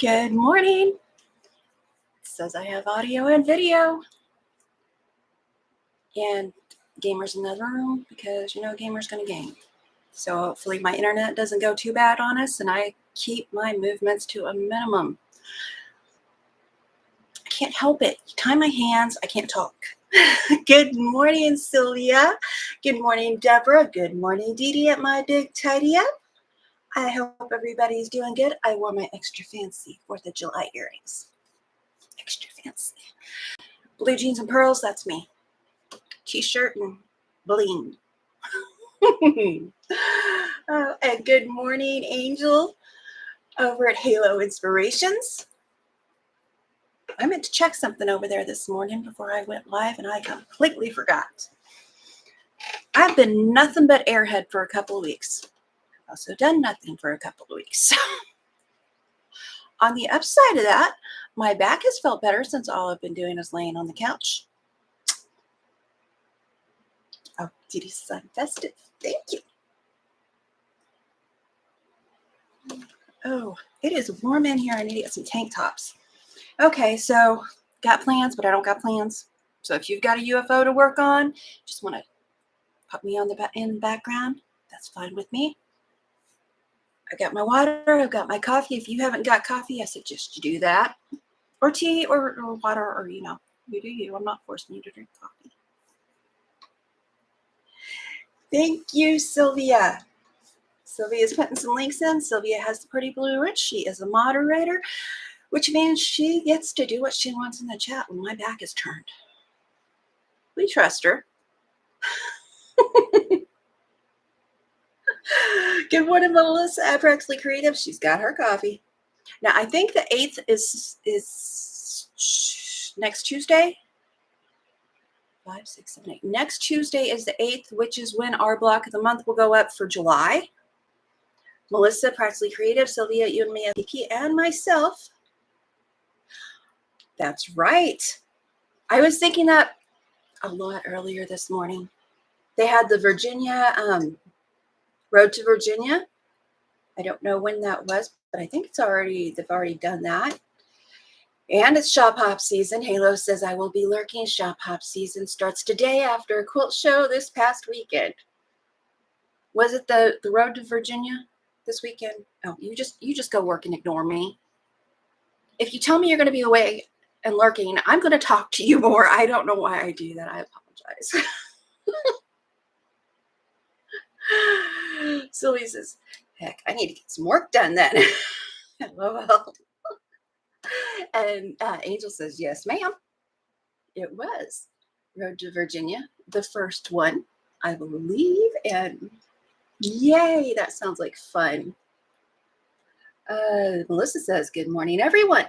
Good morning. It says I have audio and video. And gamers in the other room because, gamers going to game. So hopefully my internet doesn't go too bad on us and I keep my movements to a minimum. I can't help it. You tie my hands, I can't talk. Good morning, Sylvia. Good morning, Deborah. Good morning, Dee Dee at my big tidy up. I hope everybody's doing good. I wore my extra fancy 4th of July earrings. Extra fancy. Blue jeans and pearls, that's me. T-shirt and bling. And good morning, Angel, over at Halo Inspirations. I meant to check something over there this morning before I went live, and I completely forgot. I've been nothing but airhead for a couple of weeks. I've also done nothing for a couple of weeks. On the upside of that, my back has felt better since all I've been doing is laying on the couch. Oh, Dee Dee says I'm festive. Thank you. Oh, it is warm in here. I need to get some tank tops. Okay, so got plans, but I don't got plans. So if you've got a UFO to work on, just want to put me on in the background, that's fine with me. I've got my water. I've got my coffee. If you haven't got coffee, I suggest you do that. Or tea or water or, you do you. I'm not forcing you to drink coffee. Thank you, Sylvia. Sylvia's putting some links in. Sylvia has the pretty blue ridge. She is a moderator, which means she gets to do what she wants in the chat when my back is turned. We trust her. Good morning, Melissa at Prexley Creative. She's got her coffee. Now, I think the 8th is next Tuesday. 5, 6, 7, 8. Next Tuesday is the 8th, which is when our block of the month will go up for July. Melissa, Practically Creative, Sylvia, you and me, FPP, and myself. That's right. I was thinking that a lot earlier this morning. They had the Virginia, Road to Virginia. I don't know when that was, but I think they've already done that. And it's shop hop season. Halo says I will be lurking. Shop hop season starts today after a quilt show this past weekend. Was it the Road to Virginia this weekend? Oh, you just go work and ignore me. If you tell me you're going to be away and lurking, I'm going to talk to you more. I don't know why I do that. I apologize. Sylvie says, heck, I need to get some work done then. LOL. And Angel says, yes, ma'am. It was Road to Virginia, the first one, I believe. And yay, that sounds like fun. Melissa says, good morning, everyone.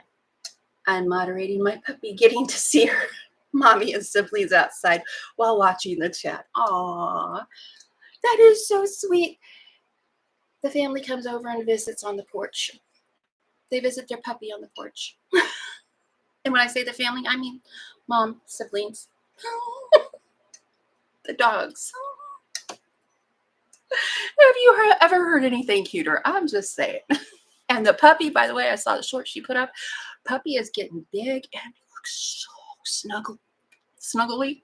I'm moderating my puppy, getting to see her mommy and siblings outside while watching the chat. Aww, that is so sweet. The family comes over and visits on the porch. They visit their puppy on the porch. And when I say the family, I mean mom, siblings, the dogs. Have you ever heard anything cuter? I'm just saying. And the puppy, by the way, I saw the short she put up. Puppy is getting big and looks so snuggly.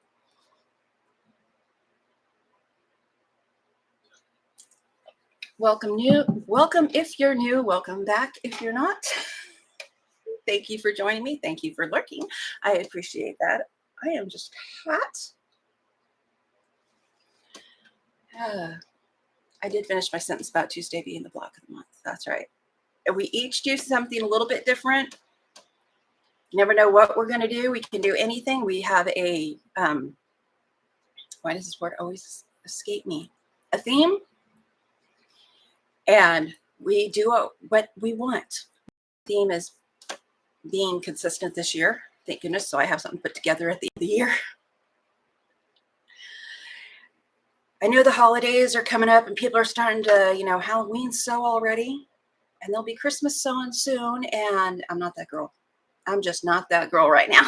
Welcome if you're new. Welcome back if you're not. Thank you for joining me. Thank you for lurking. I appreciate that. I am just hot. I did finish my sentence about Tuesday being the block of the month. That's right. We each do something a little bit different. You never know what we're going to do. We can do anything. We have a, why does this word always escape me? A theme. And we do what we want. The theme is being consistent this year. Thank goodness. So I have something put together at the end of the year. I know the holidays are coming up and people are starting to, Halloween sew already. And there'll be Christmas sewing soon. And I'm not that girl. I'm just not that girl right now.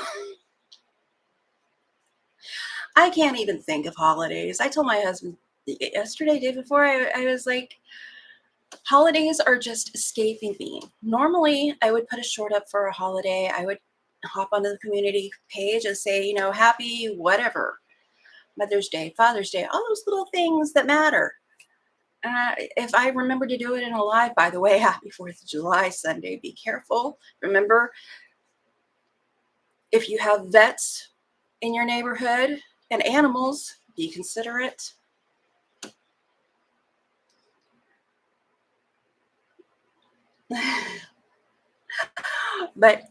I can't even think of holidays. I told my husband yesterday, day before, I was like, Holidays are just escaping me. Normally, I would put a short up for a holiday. I would hop onto the community page and say, happy whatever, Mother's Day, Father's Day, all those little things that matter. If I remember to do it in a live, by the way, happy 4th of July Sunday. Be careful. Remember, if you have vets in your neighborhood and animals, be considerate. But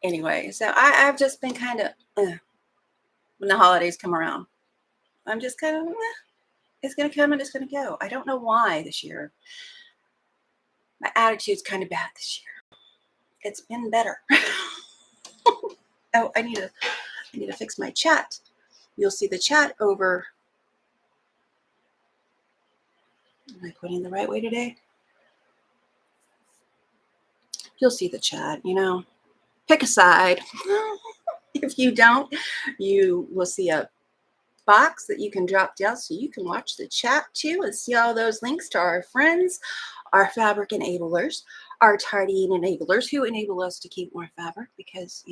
anyway, so I've just been kind of, when the holidays come around, I'm just kind of, it's going to come and it's going to go. I don't know why this year. My attitude's kind of bad this year. It's been better. Oh, I need to fix my chat. You'll see the chat over. Am I pointing the right way today? You'll see the chat, pick a side. If you don't, you will see a box that you can drop down so you can watch the chat too and see all those links to our friends, our fabric enablers, our tidying enablers who enable us to keep more fabric, because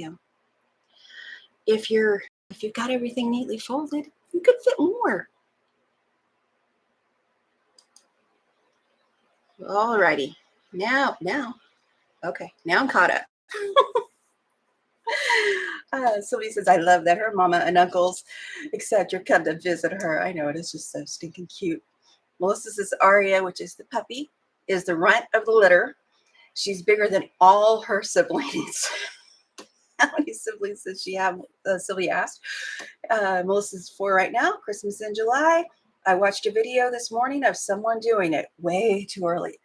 if you've got everything neatly folded, you could fit more. Alrighty, now okay, now I'm caught up. Sylvie says, I love that her mama and uncles, etc., come to visit her. I know, it is just so stinking cute. Melissa says, Aria, which is the puppy, is the runt of the litter. She's bigger than all her siblings. How many siblings does she have? Sylvie asked. Melissa's 4 right now. Christmas in July. I watched a video this morning of someone doing it way too early.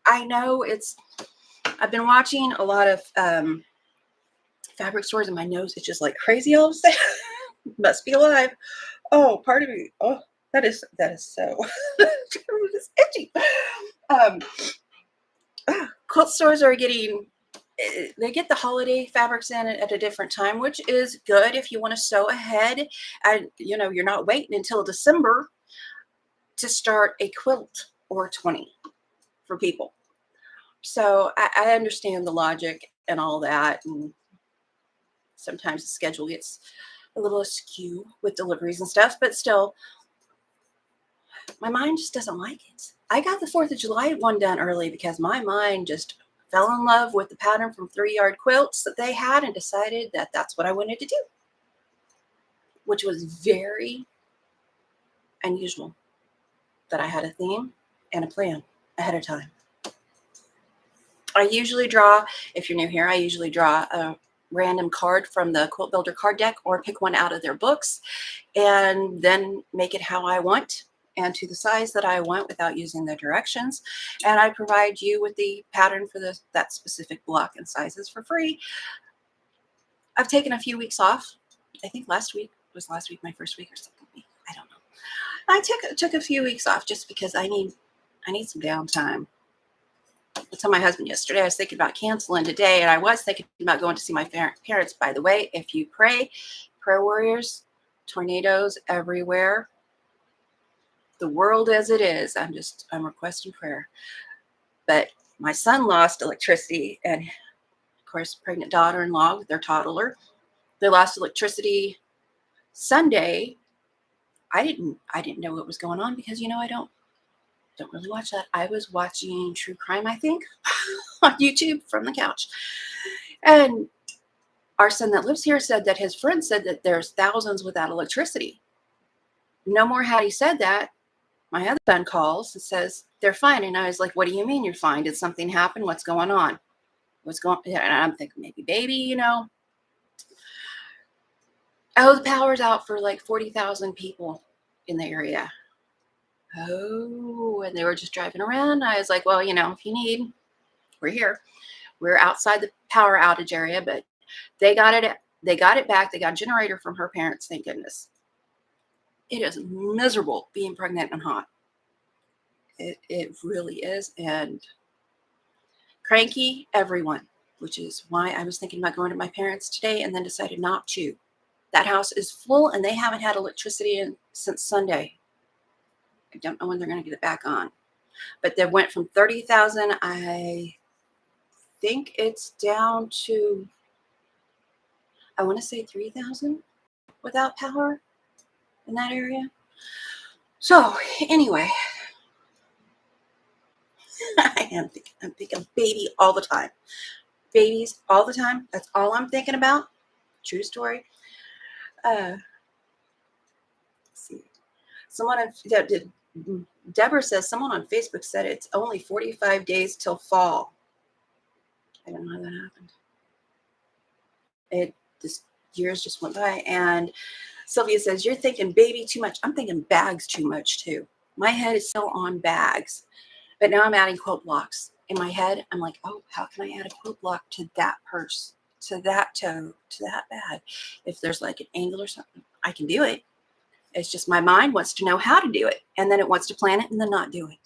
I know I've been watching a lot of fabric stores, and my nose is just like crazy all of a sudden. Must be alive. Oh, part of me. Oh, that is so it's itchy. Quilt stores are they get the holiday fabrics in at a different time, which is good if you want to sew ahead, and you're not waiting until December to start a quilt or 20 for people. So I understand the logic and all that, and sometimes the schedule gets a little askew with deliveries and stuff, but still, my mind just doesn't like it. I got the 4th of July one done early because my mind just fell in love with the pattern from 3 Yard Quilts that they had and decided that that's what I wanted to do, which was very unusual that I had a theme and a plan ahead of time. I usually draw, if you're new here, I usually draw a random card from the Quilt Builder card deck or pick one out of their books and then make it how I want and to the size that I want without using the directions. And I provide you with the pattern for that specific block and sizes for free. I've taken a few weeks off. I think last week my first week or something. I don't know. I took a few weeks off just because I need some downtime. I told my husband yesterday I was thinking about canceling today, and I was thinking about going to see my parents. By the way, if you pray, prayer warriors, tornadoes everywhere, the world as it is, I'm requesting prayer. But my son lost electricity, and of course, pregnant daughter-in-law with their toddler, they lost electricity Sunday. I didn't know what was going on because I don't really watch that. I was watching true crime, I think, on YouTube from the couch. And our son that lives here said that his friend said that there's thousands without electricity. No more had he said that, my other son calls and says, they're fine. And I was like, what do you mean you're fine? Did something happen? What's going on? And I'm thinking maybe baby, Oh, the power's out for like 40,000 people in the area. Oh, and they were just driving around. I was like, well, if you need, we're here. We're outside the power outage area, but they got it back. They got a generator from her parents, thank goodness. It is miserable being pregnant and hot. It really is. And cranky everyone, which is why I was thinking about going to my parents today and then decided not to. That house is full and they haven't had electricity since Sunday. I don't know when they're going to get it back on. but they went from 30,000. I think it's down to, I want to say 3,000 without power in that area. So anyway, I'm thinking baby all the time. Babies all the time. That's all I'm thinking about. True story. Let's see. Deborah says someone on Facebook said it's only 45 days till fall. I don't know how that happened. Years just went by. And Sylvia says, you're thinking baby too much. I'm thinking bags too much too. My head is still on bags, but now I'm adding quilt blocks. In my head, I'm like, oh, how can I add a quilt block to that purse, to that tote, to that bag? If there's like an angle or something, I can do it. It's just my mind wants to know how to do it. And then it wants to plan it and then not do it.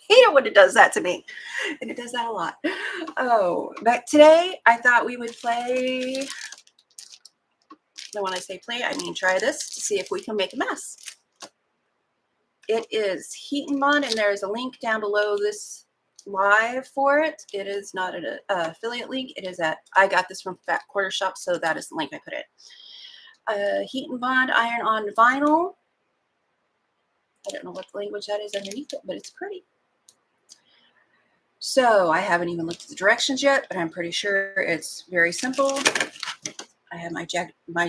Hate it when it does that to me. And it does that a lot. Oh, but today I thought we would play. And when I say play, I mean try this to see if we can make a mess. It is Heat and Bond, and there is a link down below this live for it. It is not an affiliate link. It is at, I got this from Fat Quarter Shop, so that is the link I put it. Heat and Bond iron on vinyl. I don't know what the language that is underneath it, but it's pretty. So I haven't even looked at the directions yet, but I'm pretty sure it's very simple. I have my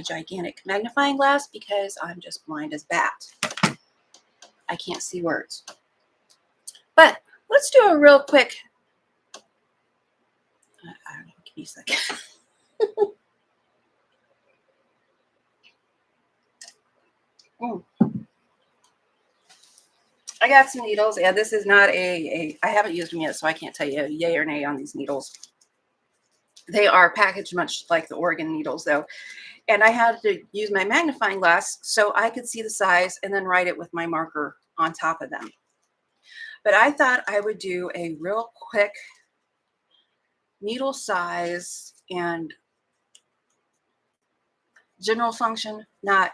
gigantic magnifying glass because I'm just blind as bat. I can't see words. But let's do a real quick. I don't know. Give me a second. I got some needles. Yeah, this is not I haven't used them yet, so I can't tell you yay or nay on these needles. They are packaged much like the Oregon needles, though. And I had to use my magnifying glass so I could see the size and then write it with my marker on top of them. But I thought I would do a real quick needle size and general function, not,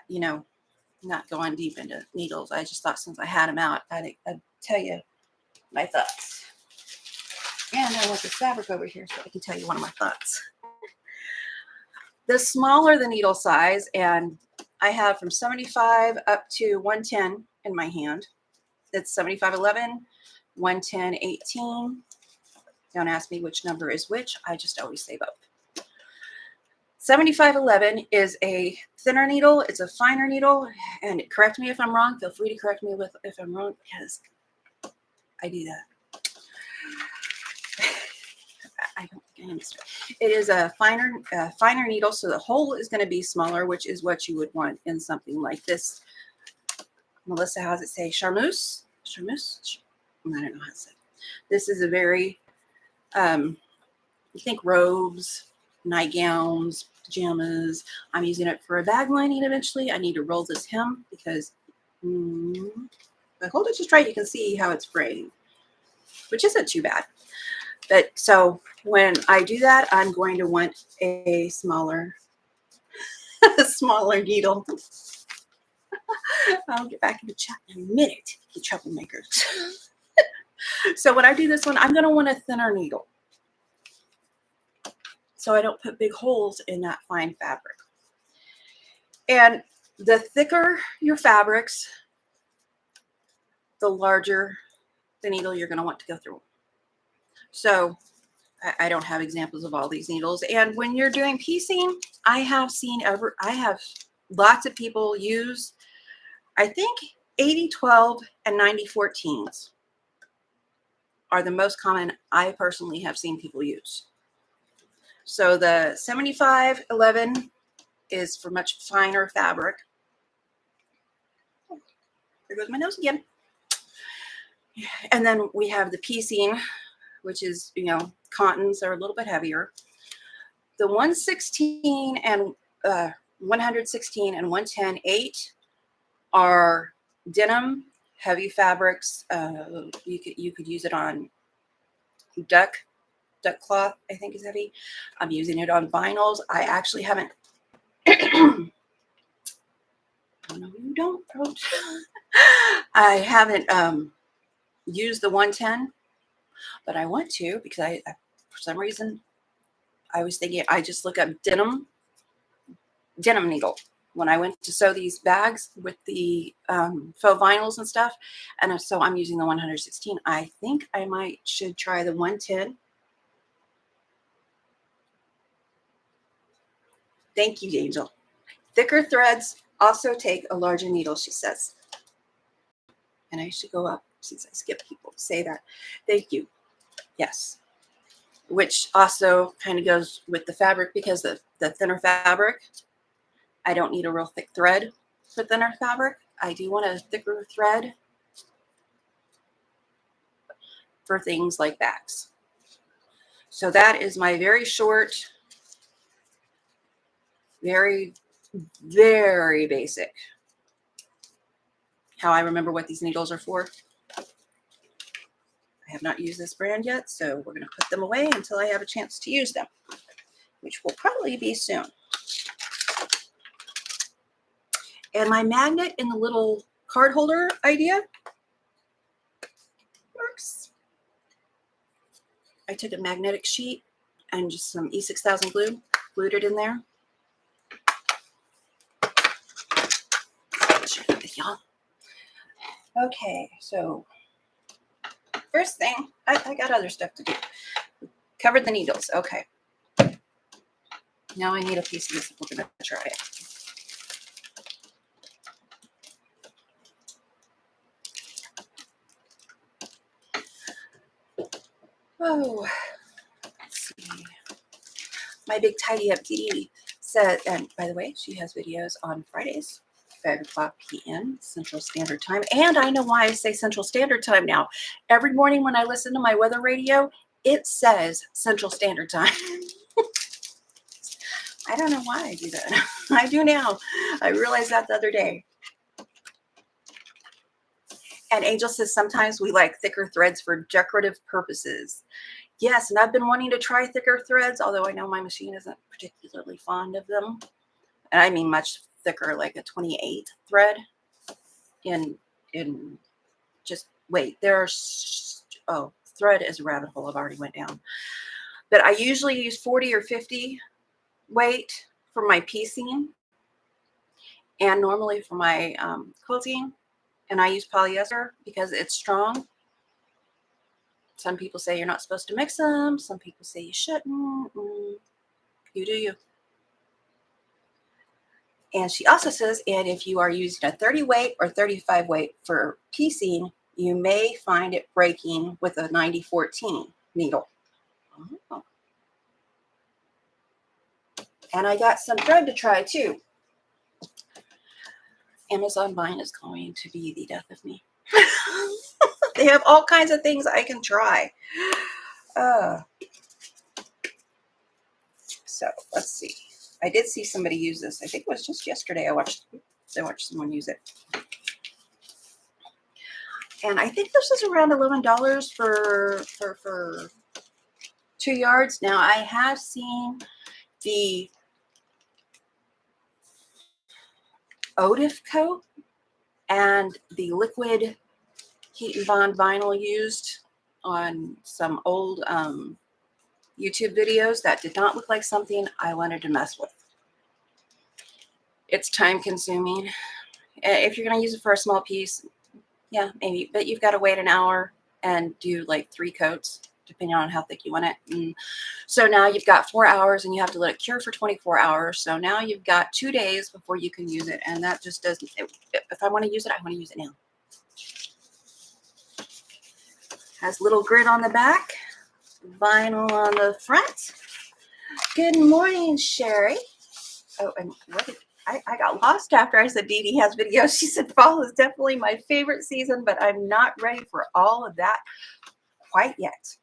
not going deep into needles. I just thought since I had them out, I'd tell you my thoughts. And I want the fabric over here so I can tell you one of my thoughts. The smaller the needle size, and I have from 75 up to 110 in my hand. It's 75.11, 110.18. Don't ask me which number is which. I just always say both. 75.11 is a thinner needle. It's a finer needle. And correct me if I'm wrong. Feel free to correct me if I'm wrong, because I do that. I don't think I understand. It is a finer needle, so the hole is going to be smaller, which is what you would want in something like this. Melissa, how does it say? Charmeuse? Charmeuse? I don't know how to say it. This is a very, you think robes, nightgowns, pajamas. I'm using it for a bag lining eventually. I need to roll this hem because if I hold it just right, you can see how it's fraying, which isn't too bad. But so when I do that, I'm going to want a smaller, smaller needle. I'll get back in the chat in a minute, you troublemakers. So when I do this one, I'm going to want a thinner needle, so I don't put big holes in that fine fabric. And the thicker your fabrics, the larger the needle you're going to want to go through. So I don't have examples of all these needles. And when you're doing piecing, I have lots of people use, I think 80-12 and 90-14s are the most common I personally have seen people use. So the 75-11 is for much finer fabric. There goes my nose again. And then we have the piecing, which is, cottons are a little bit heavier. The 116 and 116 and 110-8 are denim, heavy fabrics. You could use it on duck cloth, I think is heavy. I'm using it on vinyls. I actually haven't. Oh, no, you don't. I haven't used the 110, but I want to because I for some reason, I was thinking I just look up denim needle when I went to sew these bags with the faux vinyls and stuff. And so I'm using the 116. I think I should try the 110. Thank you, Angel. Thicker threads also take a larger needle, she says. And I should go up since I skip people to say that. Thank you. Yes. Which also kind of goes with the fabric because the thinner fabric, I don't need a real thick thread for thinner fabric. I do want a thicker thread for things like bags. So that is my very short, very, very basic how I remember what these needles are for. I have not used this brand yet, so we're going to put them away until I have a chance to use them, which will probably be soon. And my magnet in the little card holder idea works. I took a magnetic sheet and just some E6000 glue, glued it in there. Okay, so first thing, I got other stuff to do. Covered the needles. Okay. Now I need a piece of this if we're going to try it. Oh, let's see. My big tidy up Dee said, and by the way, she has videos on Fridays, 5 o'clock p.m. Central Standard Time. And I know why I say Central Standard Time now. Every morning when I listen to my weather radio, it says Central Standard Time. I don't know why I do that. I do now. I realized that the other day. And Angel says sometimes we like thicker threads for decorative purposes. Yes, and I've been wanting to try thicker threads, although I know my machine isn't particularly fond of them. And I mean much thicker, like a 28 thread. In just, wait, there's, oh, thread is a rabbit hole I've already went down. But I usually use 40 or 50 weight for my piecing and normally for my quilting. And I use polyester because it's strong. Some people say you're not supposed to mix them. Some people say you shouldn't. You do you. And she also says, and if you are using a 30 weight or 35 weight for piecing, you may find it breaking with a 90-14 needle. Oh. And I got some thread to try too. Amazon buying is going to be the death of me. They have all kinds of things I can try. So let's see. I did see somebody use this. I think it was just yesterday I watched someone use it. And I think this is around $11 for 2 yards. Now I have seen the Otif coat and the liquid heat and bond vinyl used on some old YouTube videos that did not look like something I wanted to mess with. It's time consuming. If you're going to use it for a small piece, yeah, maybe, but you've got to wait an hour and do like 3 coats, depending on how thick you want it. And so now you've got 4 hours and you have to let it cure for 24 hours. So now you've got 2 days before you can use it. And that just doesn't, if I want to use it, I want to use it now. Has little grid on the back, vinyl on the front. Good morning, Sherry. Oh, and what did I got lost after I said Dee Dee has videos. She said fall is definitely my favorite season, but I'm not ready for all of that quite yet.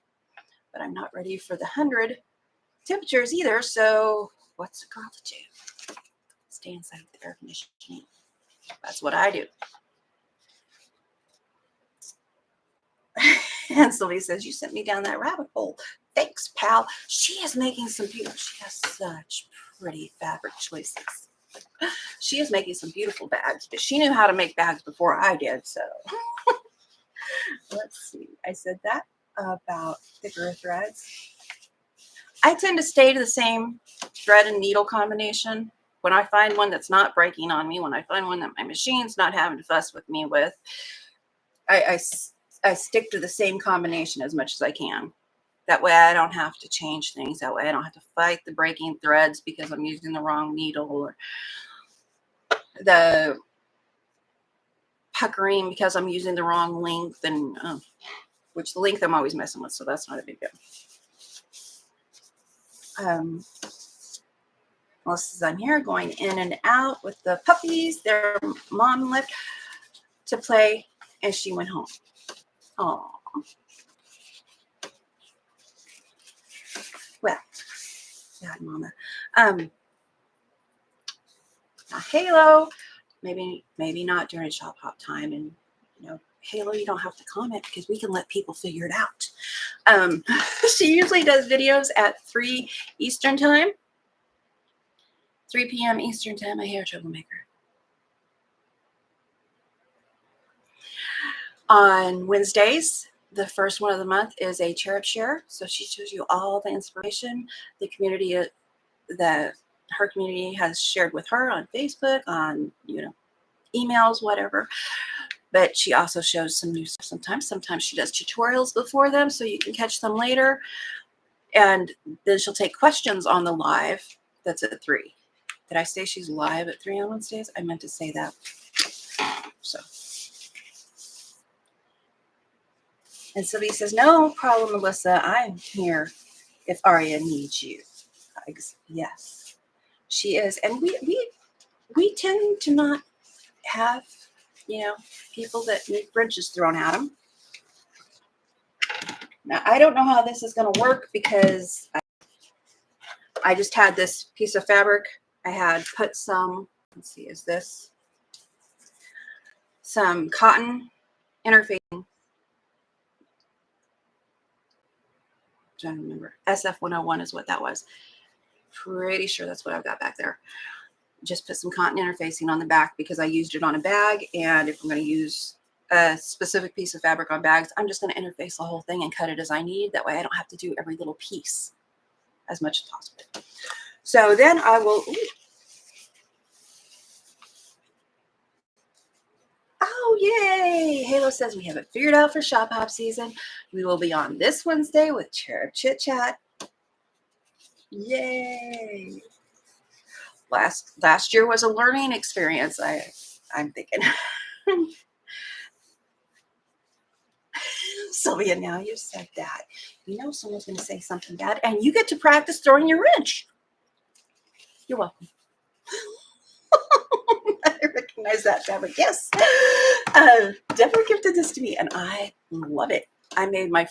But I'm not ready for the 100 temperatures either. So what's a girl to do? Stay inside with the air conditioning. That's what I do. And Sylvia says, you sent me down that rabbit hole. Thanks, pal. She is making some beautiful, she has such pretty fabric choices. She is making some beautiful bags, but she knew how to make bags before I did. So let's see. I said that about thicker threads. I tend to stay to the same thread and needle combination. When I find one that's not breaking on me, when I find one that my machine's not having to fuss with me with, I stick to the same combination as much as I can. That way I don't have to change things. That way I don't have to fight the breaking threads because I'm using the wrong needle, or the puckering because I'm using the wrong length, and which the length I'm always messing with, so that's not a big deal. Melissa's on here going in and out with the puppies. Their mom left to play and she went home. Oh, well, bad mama. Halo, maybe not during shop hop time, and Halo, you don't have to comment because we can let people figure it out. She usually does videos at 3 Eastern time. 3 p.m. Eastern time, a hair troublemaker. On Wednesdays, the first one of the month is a cherub share. So she shows you all the inspiration the community, that her community has shared with her on Facebook, on, emails, whatever. But she also shows some new stuff sometimes. Sometimes she does tutorials before them so you can catch them later. And then she'll take questions on the live that's at 3. Did I say she's live at 3 on Wednesdays? I meant to say that. So. And Sylvia says, no problem, Melissa. I'm here if Aria needs you. Yes, she is. And we tend to not have, people that need wrenches thrown at them. Now, I don't know how this is going to work because I just had this piece of fabric. I had put some, let's see, is this some cotton interfacing? I don't remember. SF101 is what that was. Pretty sure that's what I've got back there. Just put some cotton interfacing on the back because I used it on a bag. And if I'm going to use a specific piece of fabric on bags, I'm just going to interface the whole thing and cut it as I need. That way I don't have to do every little piece as much as possible. So then I will... Oh, yay! Halo says we have it figured out for Shop Hop season. We will be on this Wednesday with Cherub Chit Chat. Yay! Last year was a learning experience. I'm thinking. Sylvia, now you said that. Someone's going to say something bad, and you get to practice throwing your wrench. You're welcome. I recognize that fabric. Yes. Deborah gifted this to me, and I love it. I made the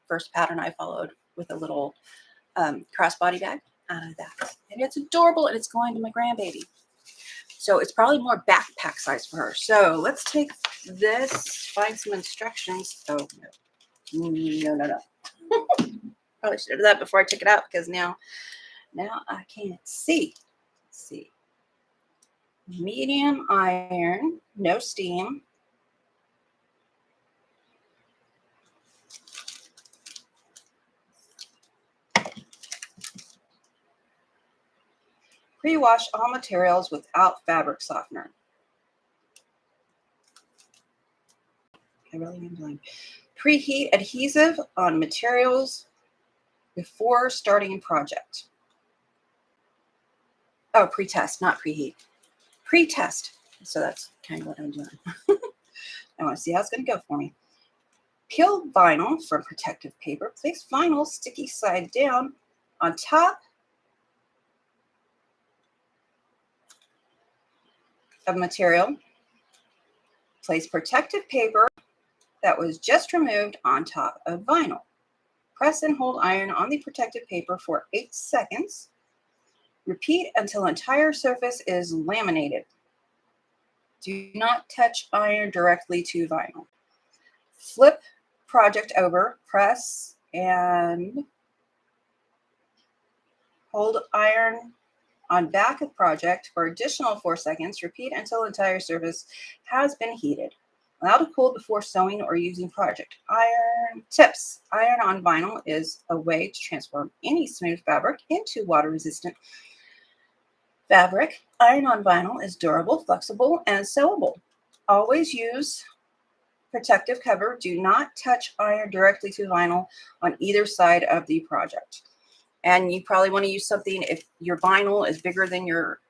first pattern I followed with a little crossbody bag out of that. And it's adorable, and it's going to my grandbaby. So it's probably more backpack size for her. So let's take this, find some instructions. Oh, no. Probably should have done that before I took it out because now I can't see. Let's see. Medium iron, no steam. Pre-wash all materials without fabric softener. I really am blind. Preheat adhesive on materials before starting project. Oh, pre-test, not preheat. Pre-test. So that's kind of what I'm doing. I want to see how it's going to go for me. Peel vinyl from protective paper. Place vinyl sticky side down on top of material. Place protective paper that was just removed on top of vinyl. Press and hold iron on the protective paper for 8 seconds. Repeat until entire surface is laminated. Do not touch iron directly to vinyl. Flip project over, press and hold iron on back of project for additional 4 seconds. Repeat until entire surface has been heated. Allow to cool before sewing or using project. Iron tips. Iron on vinyl is a way to transform any smooth fabric into water-resistant fabric. Iron on vinyl is durable, flexible, and sewable. Always use protective cover. Do not touch iron directly to vinyl on either side of the project. And you probably want to use something, if your vinyl is bigger than your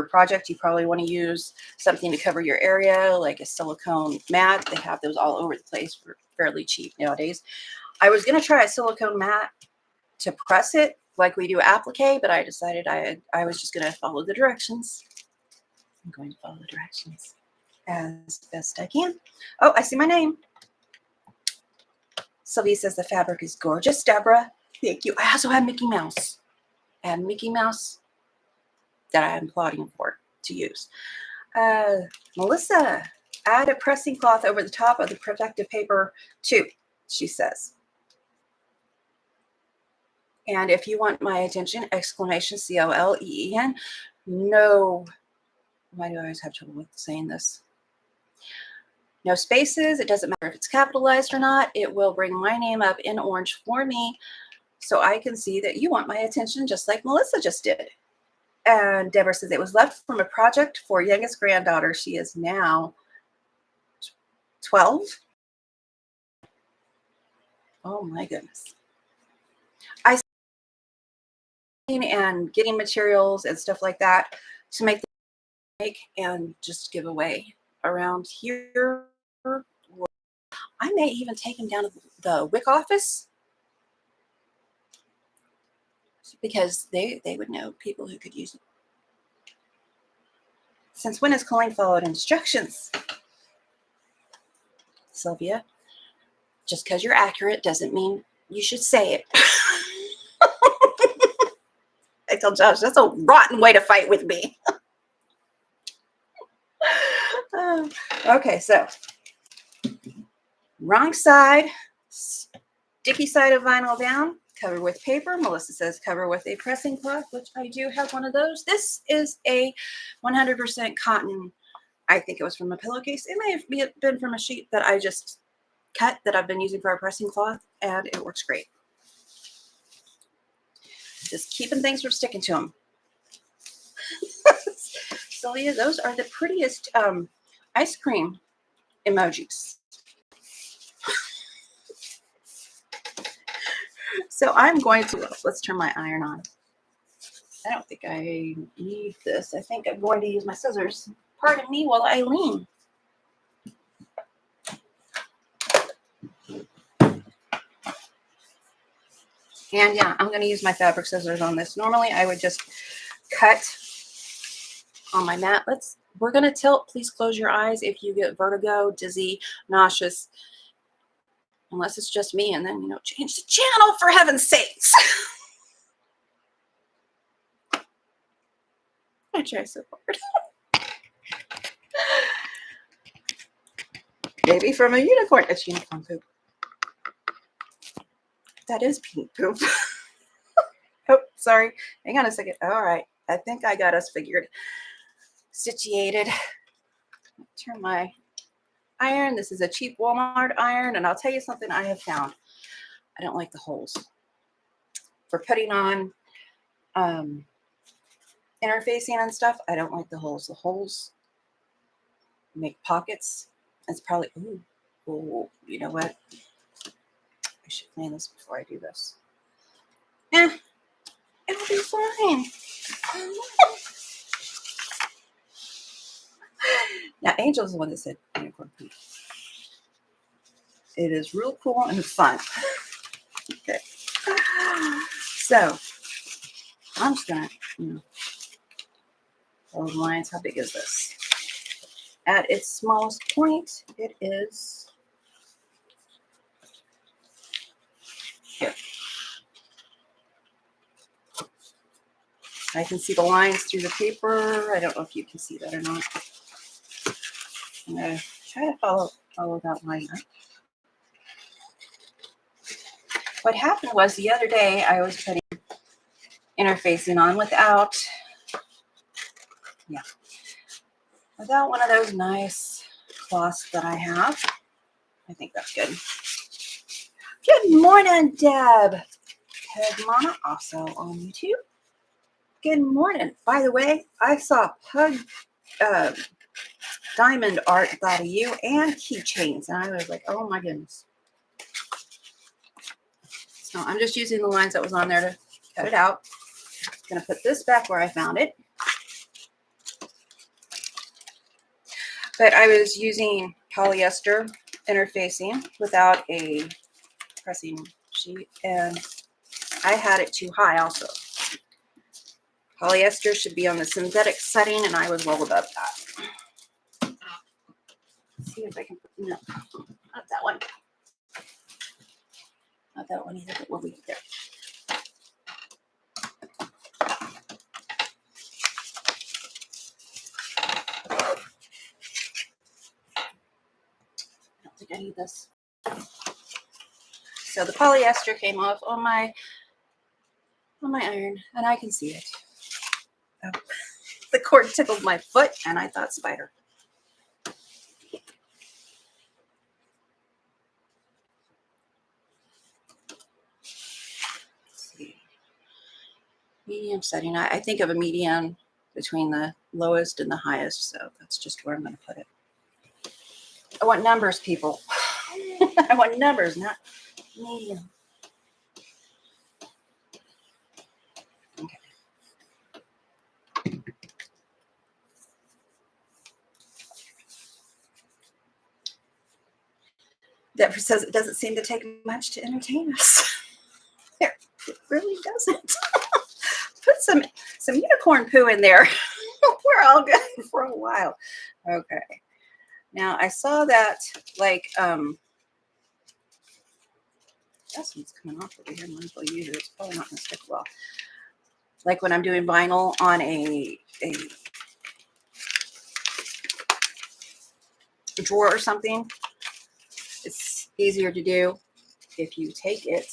project, you probably want to use something to cover your area, like a silicone mat. They have those all over the place for fairly cheap nowadays. I was going to try a silicone mat to press it like we do applique, but I decided I was just going to follow the directions. I'm going to follow the directions as best I can. Oh, I see my name. Sylvia says the fabric is gorgeous. Deborah, thank you. I also have Mickey Mouse. I have Mickey Mouse that I am plotting for to use. Melissa, add a pressing cloth over the top of the protective paper too, she says. And if you want my attention, exclamation COLEEN. No, why do I always have trouble with saying this? No spaces. It doesn't matter if it's capitalized or not. It will bring my name up in orange for me so I can see that you want my attention just like Melissa just did. And Deborah says it was left from a project for youngest granddaughter. She is now 12. Oh my goodness. And getting materials and stuff like that to make and just give away around here. I may even take them down to the WIC office because they would know people who could use it. Since when has Coleen followed instructions? Sylvia, just because you're accurate doesn't mean you should say it. I told Josh, that's a rotten way to fight with me. Okay, so wrong side, sticky side of vinyl down, cover with paper. Melissa says cover with a pressing cloth, which I do have one of those. This is a 100% cotton. I think it was from a pillowcase. It may have been from a sheet that I just cut that I've been using for a pressing cloth, and it works great. Just keeping things from sticking to them. Celia, those are the prettiest ice cream emojis. So I'm going to, let's turn my iron on. I don't think I need this. I think I'm going to use my scissors. Pardon me while I lean. And yeah, I'm going to use my fabric scissors on this. Normally I would just cut on my mat. We're going to tilt. Please close your eyes if you get vertigo, dizzy, nauseous. Unless it's just me, and then, you know, change the channel for heaven's sakes. I try so hard. Baby from a unicorn. It's unicorn poop. That is pink poop. Oh, sorry. Hang on a second. All right. I think I got us figured. Situated. Turn my iron. This is a cheap Walmart iron, and I'll tell you something I have found. I don't like the holes. For putting on interfacing and stuff, I don't like the holes. The holes make pockets. It's probably, ooh, you know what? I should clean this before I do this. It'll be fine. Now, Angel's the one that said unicorn poop. It is real cool and fun. Okay. So, I'm just going to, follow the lines. How big is this? At its smallest point, it is here. I can see the lines through the paper. I don't know if you can see that or not. I'm going to try to follow that line up. What happened was the other day I was putting interfacing on without Yeah. Without one of those nice cloths that I have. I think that's good. Good morning, Deb. Peg Mama, also on YouTube. Good morning. By the way, I saw Pug diamond art thought of you and keychains, and I was like, oh my goodness. So I'm just using the lines that was on there to cut it out. I'm going to put this back where I found it. But I was using polyester interfacing without a pressing sheet, and I had it too high also. Polyester should be on the synthetic setting, and I was well above that. Let's see if I can put, no, not that one. Not that one either, but we'll leave it there. I don't think I need this. So the polyester came off on my iron, and I can see it. Oh. The cord tickled my foot, and I thought spider. Let's see. Medium setting. I think of a medium between the lowest and the highest, so that's just where I'm going to put it. I want numbers, people. I want numbers, not medium. Okay. Deborah says it doesn't seem to take much to entertain us. It really doesn't. Put some unicorn poo in there. We're all good for a while. Okay. Now I saw that like that's what's coming off over here. Might as well use it. It's probably not gonna stick well. Like when I'm doing vinyl on a drawer or something, it's easier to do if you take it,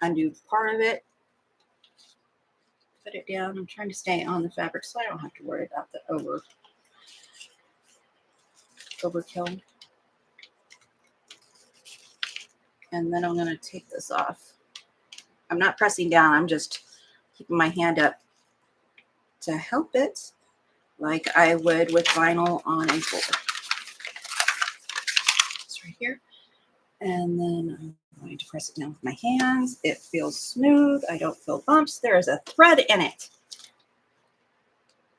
undo part of it, put it down. I'm trying to stay on the fabric so I don't have to worry about the overkill. And then I'm going to take this off. I'm not pressing down. I'm just keeping my hand up to help it like I would with vinyl on a board. It's right here. And then I'm going to press it down with my hands. It feels smooth. I don't feel bumps. There is a thread in it.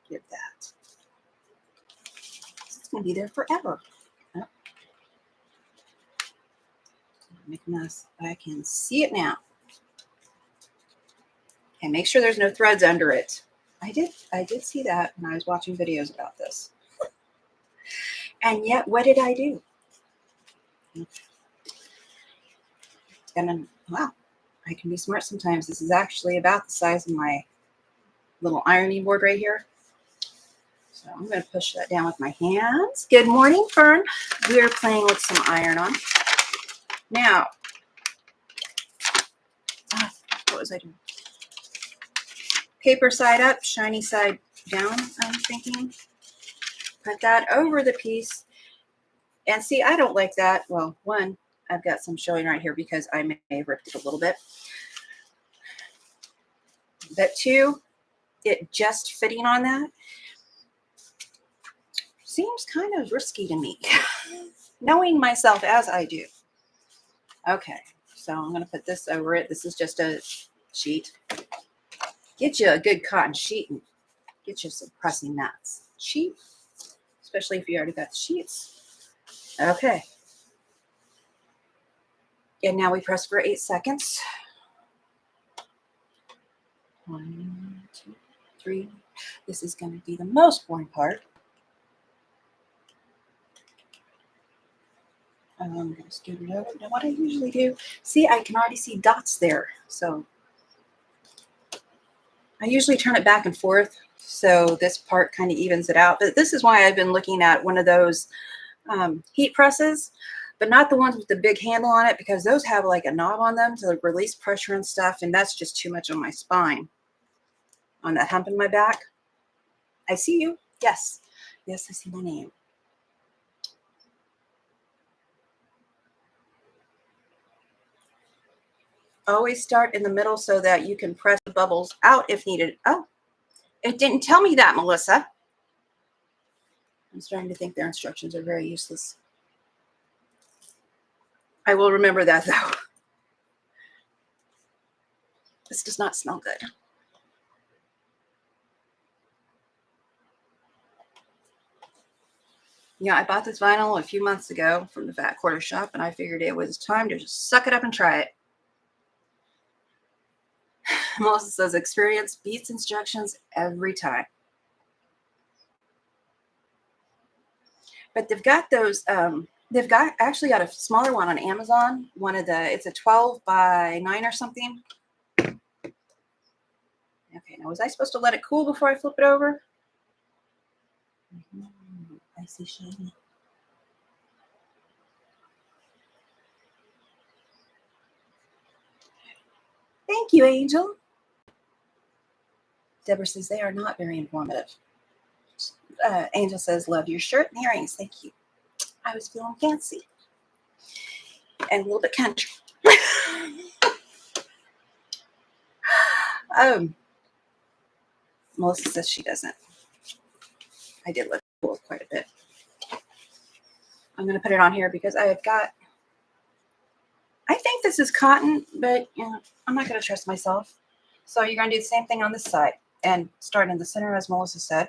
Get that. It's going to be there forever. Oh. Make a mess. I can see it now. Okay, make sure there's no threads under it. I did see that when I was watching videos about this. And yet, what did I do? And then, wow, I can be smart sometimes. This is actually about the size of my little ironing board right here. So I'm going to push that down with my hands. Good morning, Fern. We're playing with some iron-on. Now, what was I doing? Paper side up, shiny side down, I'm thinking. Put that over the piece. And see, I don't like that. Well, one, I've got some showing right here because I may have ripped it a little bit. But two, it just fitting on that seems kind of risky to me, knowing myself as I do. Okay, so I'm going to put this over it. This is just a sheet. Get you a good cotton sheet and get you some pressing mats. Cheap, especially if you already got the sheets. Okay. And now we press for 8 seconds. 1, 2, 3. This is going to be the most boring part. I'm going to scoot it over. Now what I usually do, see, I can already see dots there. So I usually turn it back and forth so this part kind of evens it out. But this is why I've been looking at one of those heat presses, but not the ones with the big handle on it, because those have like a knob on them to release pressure and stuff, and that's just too much on my spine, on that hump in my back. I see you. Yes. Yes, I see my name. Always start in the middle so that you can press the bubbles out if needed. Oh, it didn't tell me that, Melissa. I'm starting to think their instructions are very useless. I will remember that, though. This does not smell good. Yeah, I bought this vinyl a few months ago from the Fat Quarter Shop, and I figured it was time to just suck it up and try it. Melissa says experience beats instructions every time. But they've got those, they've got actually got a smaller one on Amazon. It's a 12 by 9 or something. Okay, now was I supposed to let it cool before I flip it over? I see shiny. Thank you, Angel. Deborah says they are not very informative. Angel says, love your shirt and earrings. Thank you. I was feeling fancy and a little bit country. Melissa says she doesn't. I did let it cool quite a bit. I'm going to put it on here because I think this is cotton, but I'm not going to trust myself. So you're going to do the same thing on this side and start in the center, as Melissa said.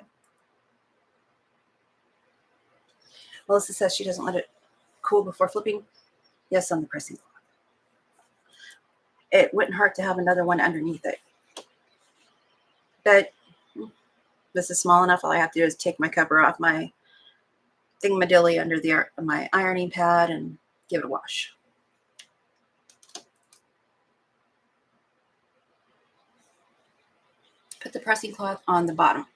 Melissa says she doesn't let it cool before flipping. Yes, on the pressing cloth. It wouldn't hurt to have another one underneath it. But this is small enough. All I have to do is take my cover off my thingamadilly under my ironing pad and give it a wash. Put the pressing cloth on the bottom.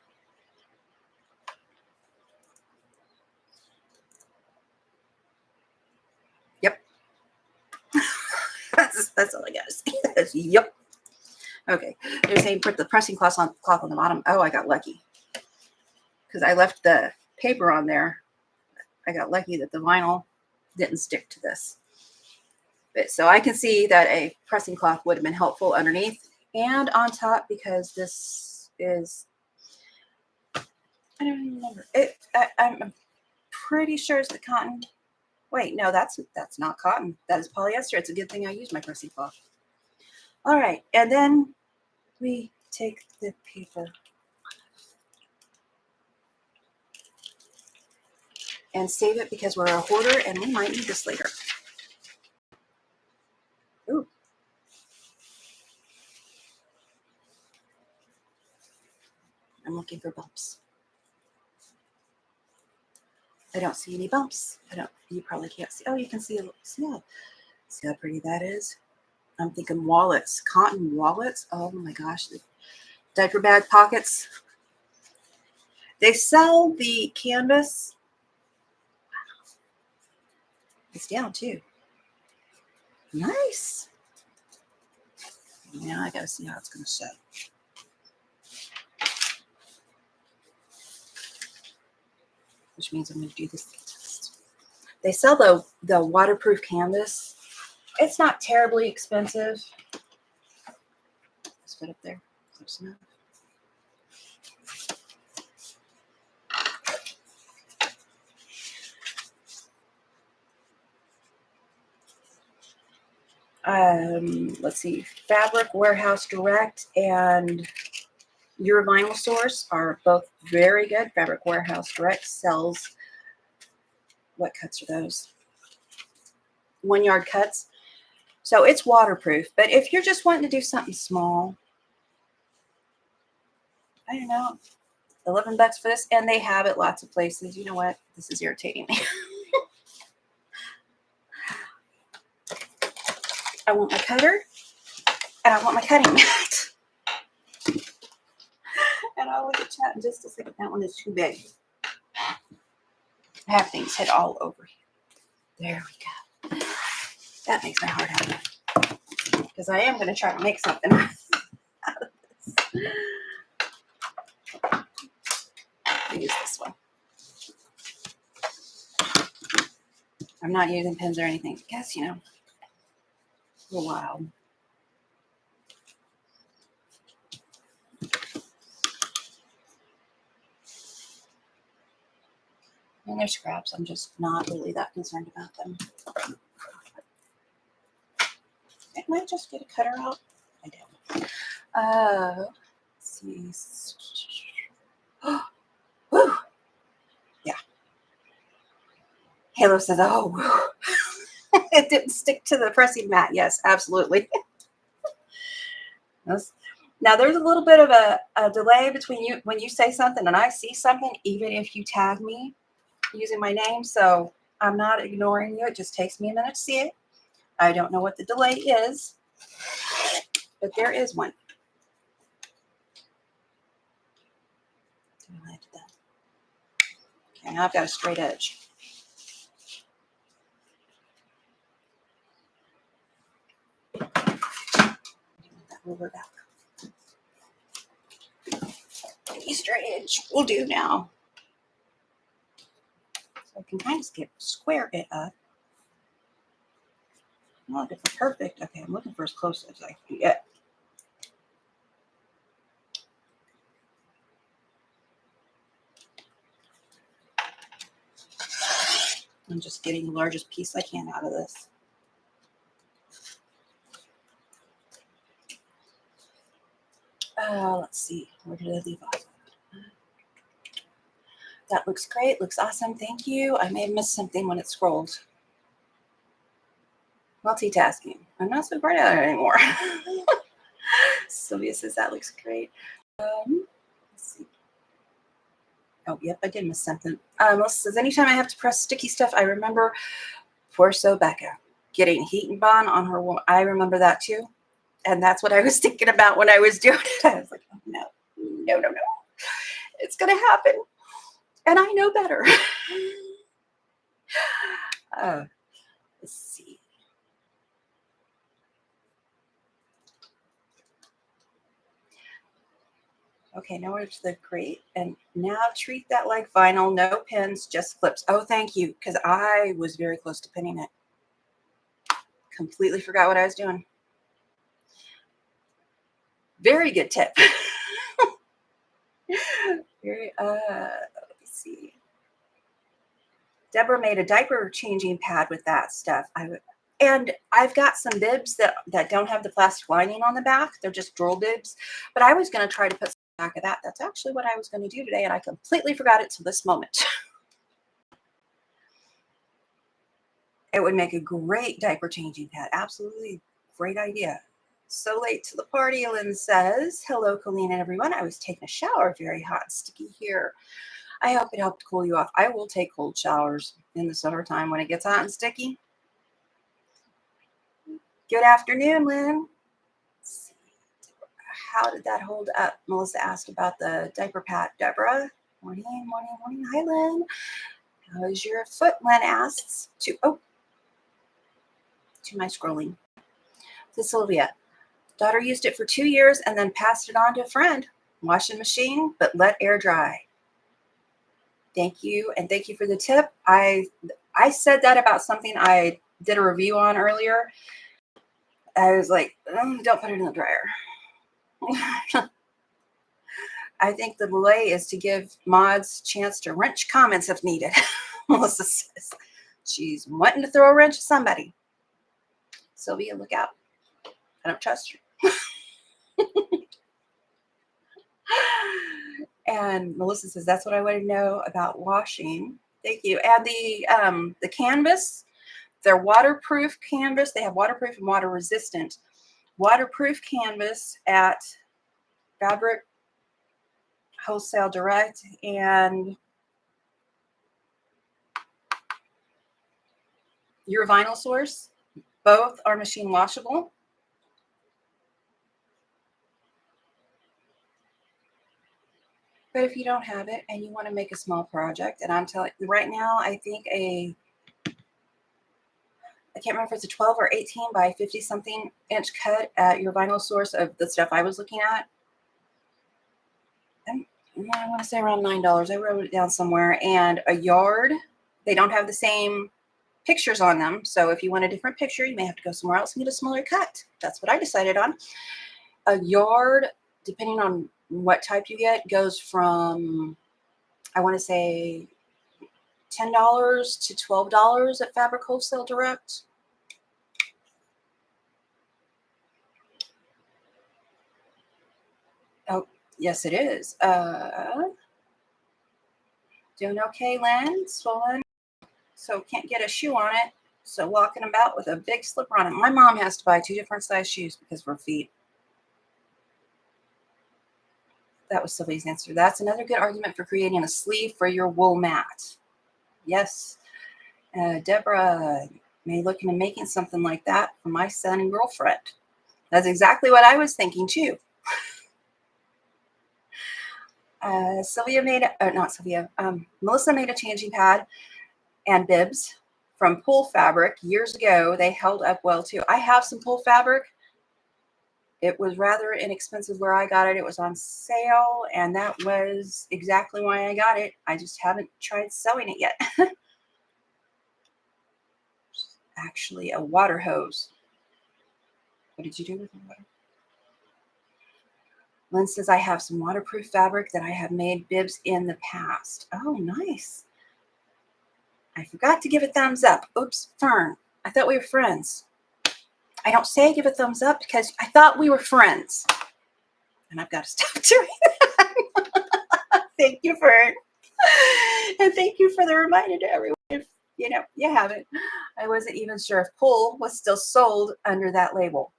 Yep. That's all I got to say. Yep. Okay. They're saying put the pressing cloth on the bottom. Oh, I got lucky. Because I left the paper on there. I got lucky that the vinyl didn't stick to this. But so I can see that a pressing cloth would have been helpful underneath and on top, because this is, I don't even remember. I'm pretty sure it's the cotton. Wait, no, that's not cotton. That is polyester. It's a good thing I used my pressing cloth. All right, and then we take the paper and save it because we're a hoarder and we might need this later. Ooh. I'm looking for bumps. I don't see any bumps. You probably can't see. Oh, you can see how pretty that is. I'm thinking wallets, cotton wallets. Oh my gosh, the diaper bag pockets. They sell the canvas. It's down too. Nice. Now I gotta see how it's gonna sew. Which means I'm going to do this test. They sell the waterproof canvas. It's not terribly expensive. Let's put it up there. Close enough. Let's see. Fabric Warehouse Direct and Your Vinyl Source are both very good. Fabric Warehouse Direct sells, what cuts are those? 1 yard cuts. So it's waterproof. But if you're just wanting to do something small, I don't know, $11 for this. And they have it lots of places. You know what? This is irritating me. I want my cutter and I want my cutting mat. And I'll look at chat in just a second. That one is too big. I have things hid all over here. There we go. That makes my heart happy. Because I am going to try to make something out of this. I'm not using pins or anything. I guess, you know, a while. And they're scraps. I'm just not really that concerned about them. I might just get a cutter out. I don't. Let's see. Woo. Yeah. Halo says, oh, it didn't stick to the pressing mat. Yes, absolutely. Now, there's a little bit of a delay between you when you say something and I see something, even if you tag me using my name. So I'm not ignoring you. It just takes me a minute to see it. I don't know what the delay is, but there is one. Okay, now I've got a straight edge. That over back. Any straight edge will do now. So I can kind of square it up. I'm not looking for perfect. Okay, I'm looking for as close as I can get. I'm just getting the largest piece I can out of this. Let's see. Where did I leave off? That looks great. Looks awesome. Thank you. I may have missed something when it scrolled. Multitasking. I'm not so great at it anymore. Sylvia says that looks great. Let's see. Oh, yep, I did miss something. Melissa says, anytime I have to press sticky stuff, I remember poor so Becca getting heat and bond on her wall. I remember that too. And that's what I was thinking about when I was doing it. I was like, oh, no. It's going to happen. And I know better. Let's see. Okay, now we're to the grate. And now treat that like vinyl. No pins, just clips. Oh, thank you. Because I was very close to pinning it. Completely forgot what I was doing. Very good tip. Let's see. Deborah made a diaper changing pad with that stuff. And I've got some bibs that don't have the plastic lining on the back. They're just drill bibs. But I was going to try to put some back of that. That's actually what I was going to do today, and I completely forgot it till this moment. It would make a great diaper changing pad. Absolutely great idea. So late to the party, Lynn says. Hello, Coleen and everyone. I was taking a shower. Very hot and sticky here. I hope it helped cool you off. I will take cold showers in the summertime when it gets hot and sticky. Good afternoon, Lynn. How did that hold up? Melissa asked about the diaper pad. Deborah, morning. Hi, Lynn. How is your foot? Lynn asks. To my scrolling. To Sylvia. Daughter used it for 2 years and then passed it on to a friend. Washing machine, but let air dry. Thank you, and thank you for the tip. I said that about something I did a review on earlier. I was like, don't put it in the dryer. I think the delay is to give mods a chance to wrench comments if needed. Melissa says she's wanting to throw a wrench at somebody. Sylvia, look out. I don't trust you. And Melissa says, that's what I want to know about washing. Thank you. And the canvas, they're waterproof canvas. They have waterproof and water resistant. Waterproof canvas at Fabric Wholesale Direct and your Vinyl Source. Both are machine washable. But if you don't have it and you want to make a small project, and I'm telling you right now, I think I can't remember if it's a 12 or 18 by 50 something inch cut at your Vinyl Source of the stuff I was looking at. I want to say around $9. I wrote it down somewhere. And a yard, they don't have the same pictures on them. So if you want a different picture, you may have to go somewhere else and get a smaller cut. That's what I decided on. A yard, depending on what type you get, goes from, I want to say, $10 to $12 at Fabric Wholesale Direct. Oh, yes, it is. Doing okay, Len? Swollen. So can't get a shoe on it. So walking about with a big slipper on it. My mom has to buy 2 different size shoes because of her feet. That was Sylvie's answer. That's another good argument for creating a sleeve for your wool mat. Yes. Deborah may look into making something like that for my son and girlfriend. That's exactly what I was thinking too. Melissa made a changing pad and bibs from pool fabric years ago. They held up well too. I have some pool fabric. It was rather inexpensive where I got it. It was on sale, and that was exactly why I got it. I just haven't tried sewing it yet. Actually, a water hose. What did you do with the water? Lynn says, I have some waterproof fabric that I have made bibs in the past. Oh, nice. I forgot to give a thumbs up. Oops, Fern. I thought we were friends. I don't say give a thumbs up because I thought we were friends. And I've got to stop doing that. Thank you, Fern. And thank you for the reminder to everyone. If you haven't. I wasn't even sure if Pull was still sold under that label.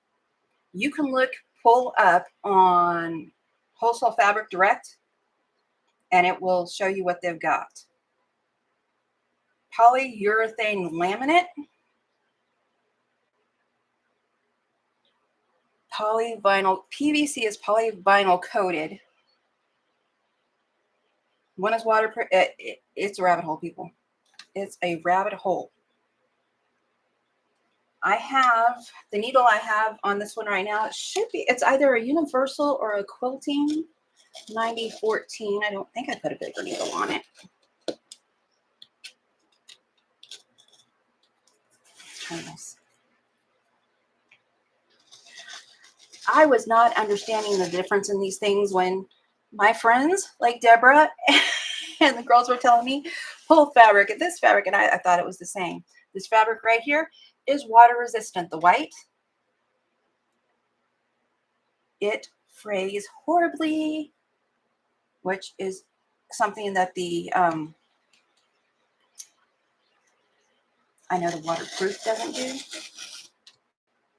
You can look Pull up on Wholesale Fabric Direct, and it will show you what they've got. Polyurethane laminate. Polyvinyl. PVC is polyvinyl coated. One is waterproof. It's a rabbit hole, people. It's a rabbit hole. I have the needle I have on this one right now. It's either a universal or a quilting 9014. I don't think I put a bigger needle on it. Let's try this. I was not understanding the difference in these things when my friends like Deborah and the girls were telling me pull fabric and this fabric, and I thought it was the same. This fabric right here is water resistant. The white, it frays horribly, which is something that the I know the waterproof doesn't do.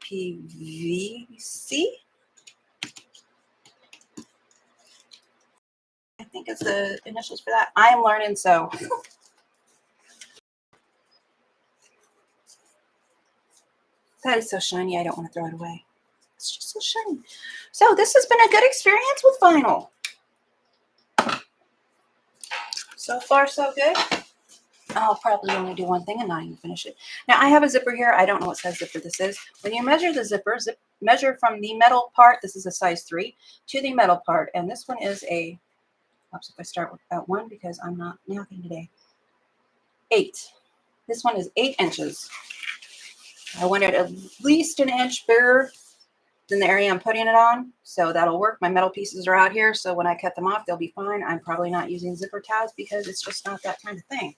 PVC, I think it's the initials for that. I am learning, so that is so shiny. I don't want to throw it away. It's just so shiny. So this has been a good experience with vinyl. So far, so good. I'll probably only do one thing and not even finish it. Now, I have a zipper here. I don't know what size zipper this is. When you measure the zipper, measure from the metal part. This is a size 3 to the metal part. And this one is a, oops, if I start with that one because I'm not napping today, 8. This one is 8 inches. I want it at least an inch bigger than the area I'm putting it on. So that'll work. My metal pieces are out here. So when I cut them off, they'll be fine. I'm probably not using zipper tabs because it's just not that kind of thing.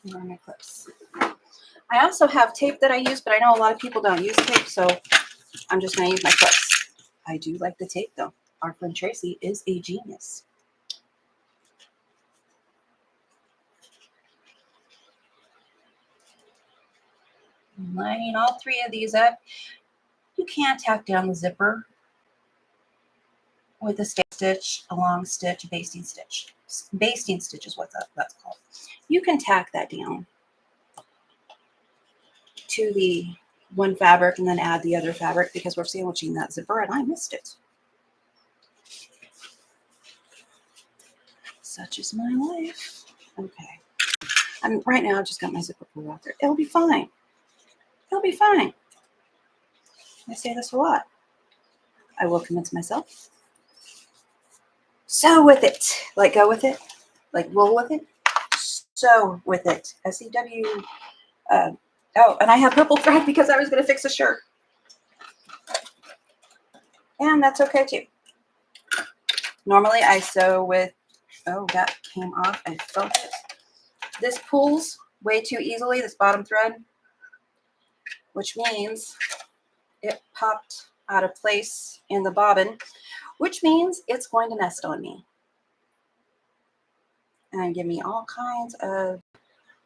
Where are my clips? I also have tape that I use, but I know a lot of people don't use tape, so I'm just going to use my clips. I do like the tape, though. Our friend Tracy is a genius. I'm lining all 3 of these up. You can tack down the zipper with a stitch, a long stitch, a basting stitch. Basting stitch is what that's called. You can tack that down to the one fabric and then add the other fabric because we're sandwiching that zipper and I missed it. Such is my life. Okay. Right now I've just got my zipper pulled out there. It'll be fine. It'll be fine. I say this a lot. I will convince myself sew with it. Like go with it. Like roll with it. Sew with it. SEW. Oh, and I have purple thread because I was going to fix a shirt. And that's okay too. Normally I sew with, oh, that came off. I felt it. This pulls way too easily, this bottom thread, which means it popped out of place in the bobbin, which means it's going to nest on me and give me all kinds of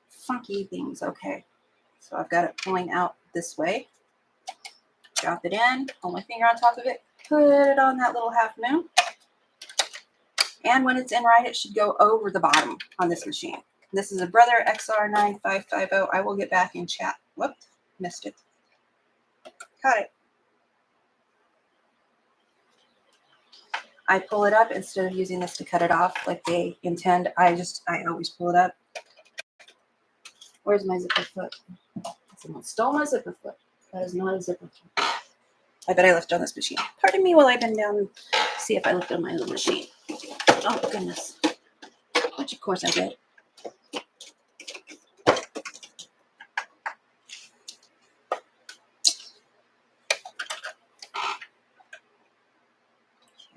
funky things. Okay, so I've got it pulling out this way. Drop it in, pull my finger on top of it, put it on that little half moon. And when it's in right, it should go over the bottom on this machine. This is a Brother XR9550. I will get back in chat. Whoops, missed it. Got it. I pull it up instead of using this to cut it off like they intend. I always pull it up. Where's my zipper foot? Someone stole my zipper foot. That is not a zipper foot. I bet I left on this machine. Pardon me while I bend down and see if I left on my little machine. Oh, goodness. Which, of course, I did.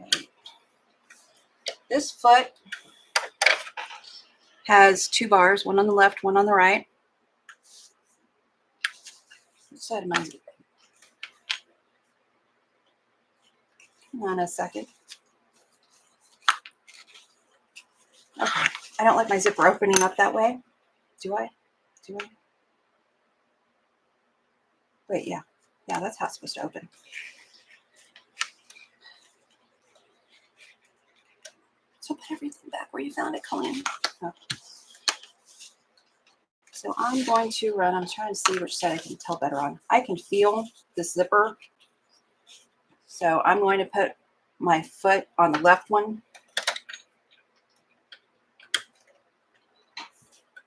Okay. This foot has two bars, one on the left, one on the right. Which side am I zipping? Hang on a second. Okay. I don't like my zipper opening up that way. Do I? Do I? Wait, yeah. Yeah, that's how it's supposed to open. So put everything back where you found it, Coleen. Oh. So I'm going to run. I'm trying to see which side I can tell better on. I can feel the zipper. So I'm going to put my foot on the left one.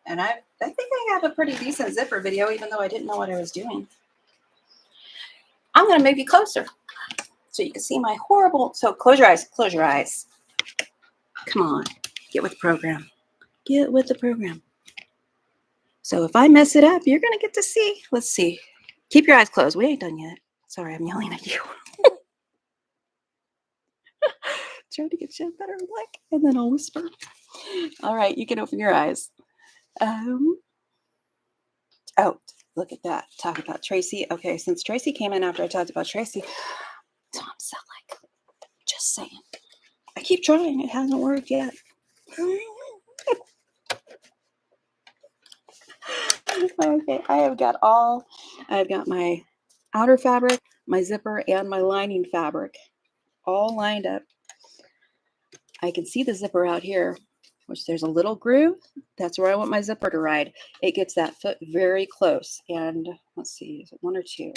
And I think I have a pretty decent zipper video, even though I didn't know what I was doing. I'm going to move you closer so you can see my horrible. So close your eyes. Close your eyes. Come on. Get with the program. Get with the program. So if I mess it up, you're going to get to see. Let's see. Keep your eyes closed. We ain't done yet. Sorry, I'm yelling at you. Trying to get you better luck, and then I'll whisper. All right, you can open your eyes. Oh, look at that. Talk about Tracy. Okay, since Tracy came in after I talked about Tracy, Tom Selleck. Just saying. I keep trying. It hasn't worked yet. Okay, I've got my outer fabric, my zipper, and my lining fabric all lined up. I can see the zipper out here, which there's a little groove. That's where I want my zipper to ride. It gets that foot very close. And let's see, is it one or two?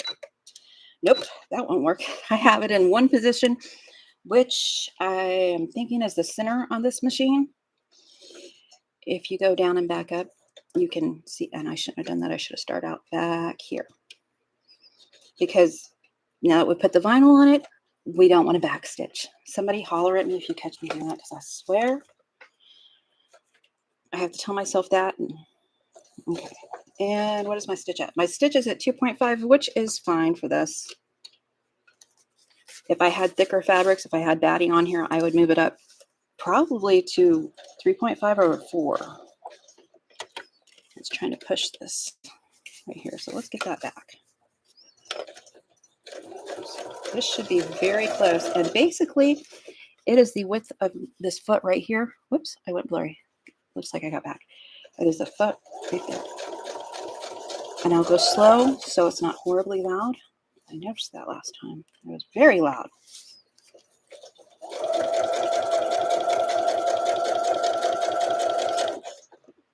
Nope, that won't work. I have it in one position, which I am thinking is the center on this machine. If you go down and back up, you can see, and I shouldn't have done that. I should have started out back here. Because now that we put the vinyl on it, we don't want to backstitch. Somebody holler at me if you catch me doing that, because I swear I have to tell myself that. Okay. And what is my stitch at? My stitch is at 2.5, which is fine for this. If I had thicker fabrics, if I had batting on here, I would move it up probably to 3.5 or 4. It's trying to push this right here. So let's get that back. This should be very close. And basically, it is the width of this foot right here. Whoops, I went blurry. Looks like I got back. There's a foot right there. And I'll go slow so it's not horribly loud. I noticed that last time. It was very loud.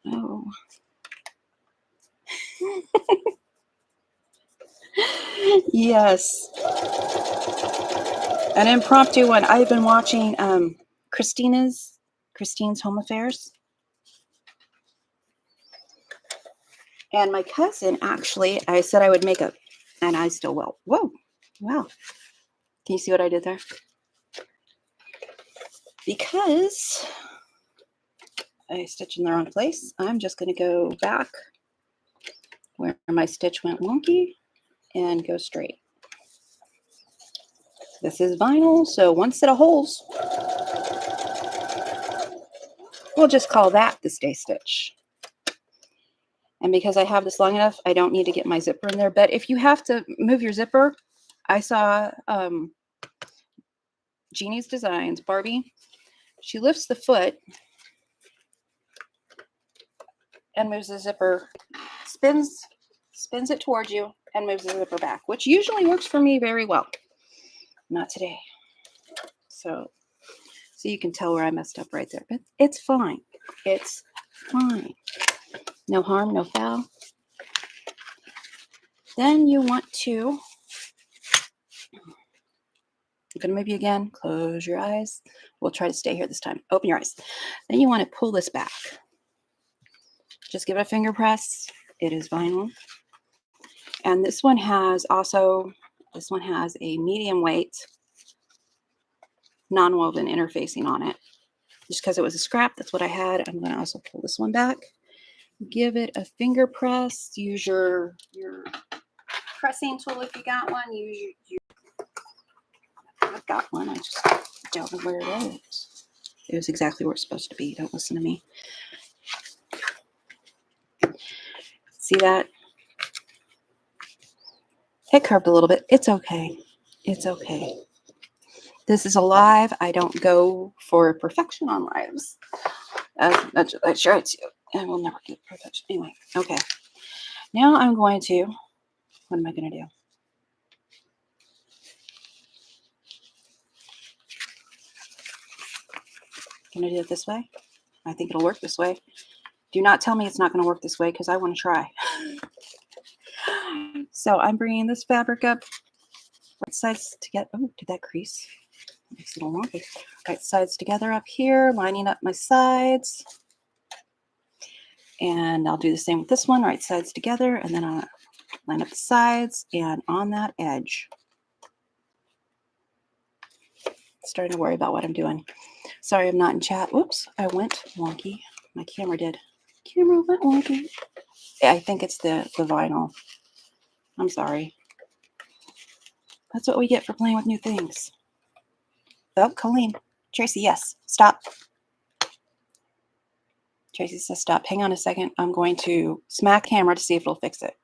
Oh. Yes. An impromptu one. I've been watching Christine's Home Affairs. And my cousin, actually, I said I would make a, and I still will. Whoa. Wow. Can you see what I did there? because I stitched in the wrong place, I'm just going to go back where my stitch went wonky and go straight. This is vinyl, so one set of holes. We'll just call that the stay stitch. And because I have this long enough, I don't need to get my zipper in there. But if you have to move your zipper, I saw Jeannie's Designs, Barbie. She lifts the foot and moves the zipper, spins it towards you and moves the zipper back, which usually works for me very well. Not today. So you can tell where I messed up right there. But it's fine. It's fine. No harm, no foul. Then you want to, I'm going to move you again. Close your eyes. We'll try to stay here this time. Open your eyes. Then you want to pull this back. Just give it a finger press. It is vinyl. And this one has a medium weight non-woven interfacing on it. Just because it was a scrap, that's what I had. I'm going to also pull this one back. Give it a finger press. Use your pressing tool if you got one. I've got one. I just don't know where it is. It was exactly where it's supposed to be. Don't listen to me. See that? It curved a little bit. It's okay. It's okay. This is a live. I don't go for perfection on lives. I sure it's you. I will never get perfection. Anyway, okay. Now I'm going to, what am I going to do? Can I do it this way? I think it'll work this way. Do not tell me it's not going to work this way because I want to try. So I'm bringing this fabric up, right sides together. Oh, did that crease? Makes it a little wonky. Right sides together up here, lining up my sides. And I'll do the same with this one, right sides together, and then I'll line up the sides and on that edge. Starting to worry about what I'm doing. Sorry, I'm not in chat. Whoops, I went wonky. My camera did. Camera went wonky. I think it's the vinyl. I'm sorry. That's what we get for playing with new things. Oh, Coleen. Tracy, yes. Stop. Tracy says stop. Hang on a second. I'm going to smack camera to see if it'll fix it.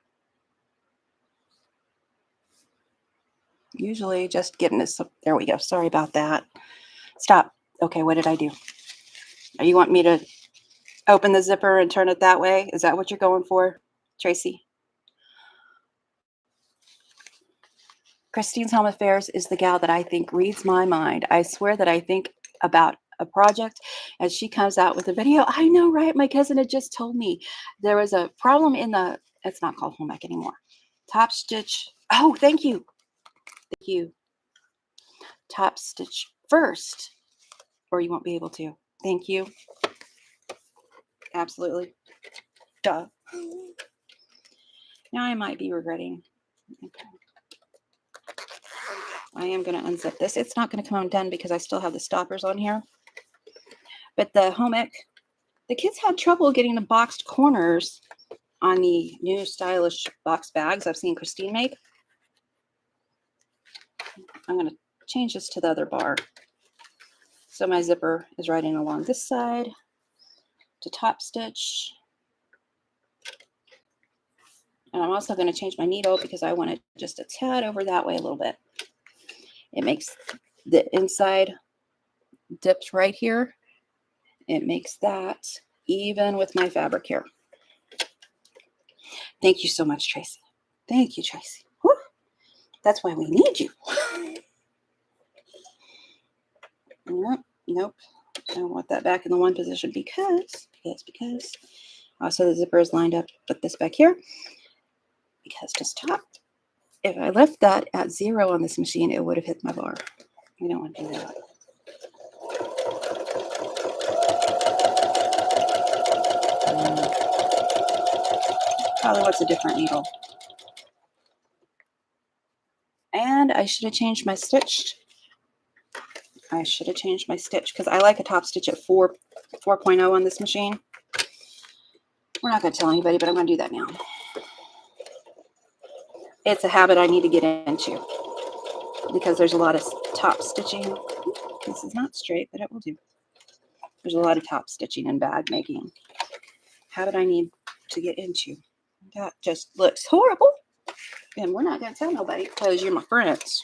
Usually just getting this. There we go. Sorry about that. Stop. Okay, what did I do? You want me to open the zipper and turn it that way? Is that what you're going for, Tracy? Christine's Home Affairs is the gal that I think reads my mind. I swear that I think about a project as she comes out with a video. I know, right? My cousin had just told me there was a problem in the, it's not called home ec anymore. Top stitch. Oh, thank you. Thank you. Top stitch first, or you won't be able to. Thank you. Absolutely. Duh. Now I might be regretting. Okay. I am going to unzip this. It's not going to come undone because I still have the stoppers on here. But the home ec, the kids had trouble getting the boxed corners on the new stylish box bags I've seen Christine make. I'm going to change this to the other bar. So my zipper is riding along this side to top stitch. And I'm also going to change my needle because I want it just a tad over that way a little bit. It makes the inside dips right here. It makes that even with my fabric here. Thank you so much, Tracy. Thank you, Tracy. Whew. That's why we need you. Nope. I don't want that back in the one position because also the zipper is lined up with this back here. Because to stop, if I left that at 0 on this machine, it would have hit my bar. We don't want to do that. Probably wants a different needle. And I should have changed my stitch I should have changed my stitch because I like a top stitch at 4.0 on this machine. We're not going to tell anybody, but I'm going to do that now. It's a habit I need to get into because there's a lot of top stitching. This is not straight, but it will do. There's a lot of top stitching and bag making. Habit I need to get into. That just looks horrible. And we're not going to tell nobody because you're my friends.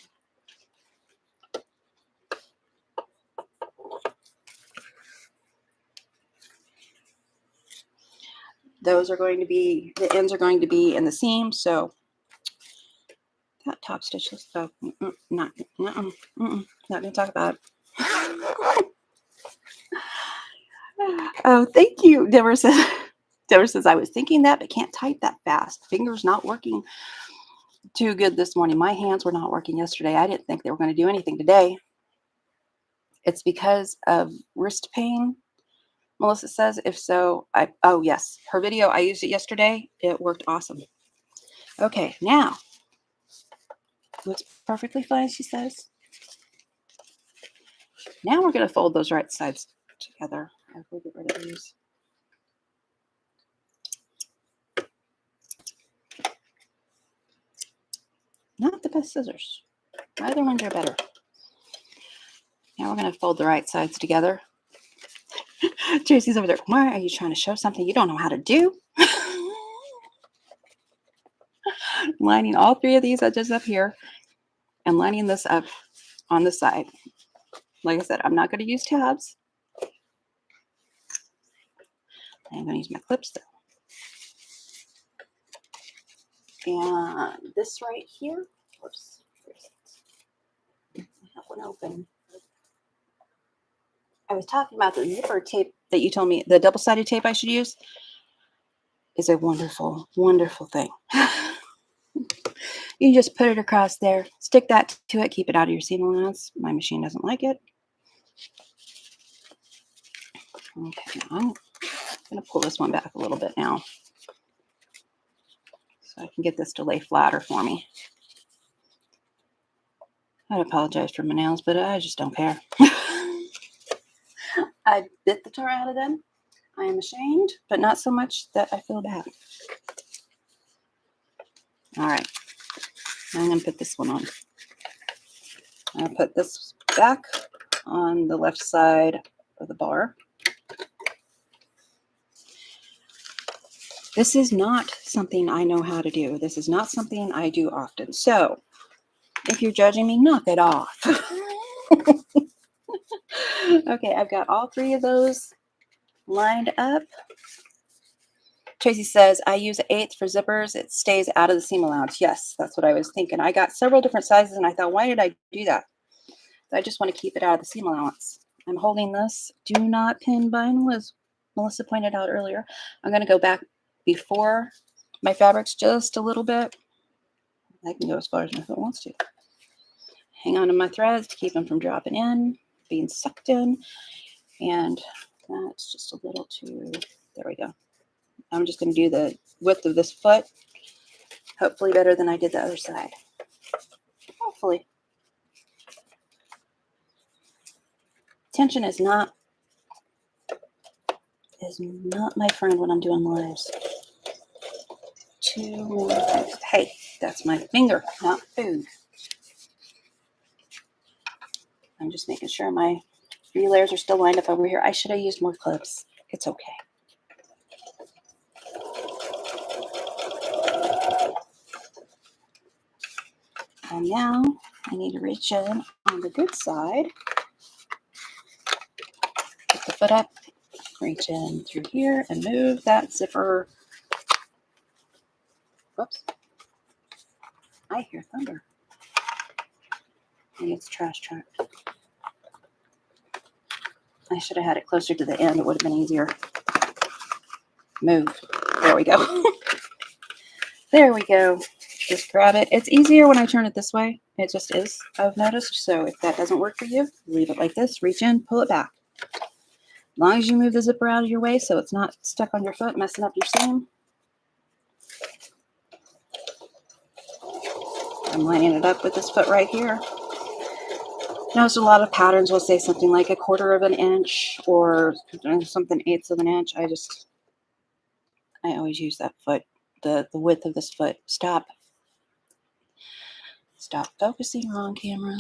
Those are going to be, the ends are going to be in the seam. So that top stitch, let's go. Not going to talk about it. Oh, thank you. Deborah says, I was thinking that, but can't type that fast. Fingers not working too good this morning. My hands were not working yesterday. I didn't think they were going to do anything today. It's because of wrist pain. Melissa says, if so, oh yes, her video, I used it yesterday. It worked awesome. Okay, now, looks perfectly fine, she says. Now we're going to fold those right sides together. I will get rid of these. Not the best scissors. My other ones are better. Now we're going to fold the right sides together. Tracy's over there. Why are you trying to show something you don't know how to do? Lining all three of these edges up here and lining this up on the side. Like I said, I'm not going to use tabs. I'm going to use my clips though. And this right here, whoops, I have one open. I was talking about the zipper tape that you told me, the double-sided tape I should use is a wonderful, wonderful thing. You can just put it across there, stick that to it, keep it out of your seam allowance. My machine doesn't like it. Okay, I'm going to pull this one back a little bit now so I can get this to lay flatter for me. I apologize for my nails, but I just don't care. I bit the tar out of them. I am ashamed, but not so much that I feel bad. All right, I'm going to put this one on. I'm going to put this back on the left side of the bar. This is not something I know how to do. This is not something I do often. So if you're judging me, knock it off. Okay, I've got all three of those lined up. Tracy says, I use 1/8 for zippers. It stays out of the seam allowance. Yes, that's what I was thinking. I got several different sizes and I thought, why did I do that? I just want to keep it out of the seam allowance. I'm holding this. Do not pin bind, as Melissa pointed out earlier. I'm going to go back before my fabrics just a little bit. I can go as far as my foot wants to. Hang on to my threads to keep them from dropping in, being sucked in. And that's just a little too, there we go. I'm just going to do the width of this foot, hopefully better than I did the other side. Hopefully. Tension is not my friend when I'm doing lives. Hey, that's my finger, not food. I'm just making sure my 3 layers are still lined up over here. I should have used more clips. It's okay. And now I need to reach in on the good side. Put the foot up, reach in through here and move that zipper. Whoops. I hear thunder. Maybe it's a trash truck. I should have had it closer to the end. It would have been easier. Move. There we go. There we go. Just grab it. It's easier when I turn it this way. It just is, I've noticed. So if that doesn't work for you, leave it like this. Reach in, pull it back. As long as you move the zipper out of your way so it's not stuck on your foot, messing up your seam. I'm lining it up with this foot right here. Notice a lot of patterns will say something like 1/4 of an inch or something 1/8 of an inch. I always use that foot, the width of this foot. Stop focusing on camera.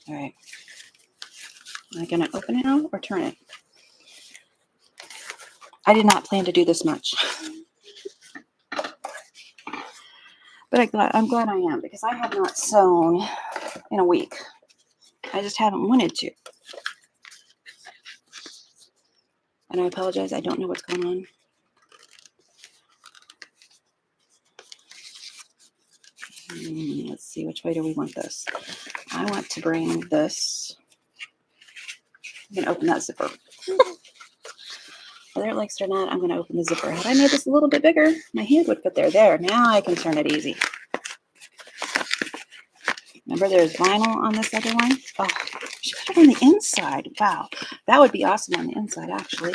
All right. Am I going to open it now or turn it? I did not plan to do this much. But I'm glad I am, because I have not sewn in a week. I just haven't wanted to. And I apologize, I don't know what's going on. Let's see, which way do we want this? I want to bring this. I'm going to open that zipper. Whether it likes it or not, I'm going to open the zipper. Had I made this a little bit bigger, my hand would fit there. There, now I can turn it easy. Remember there's vinyl on this other one? Oh, she put it on the inside. Wow, that would be awesome on the inside, actually.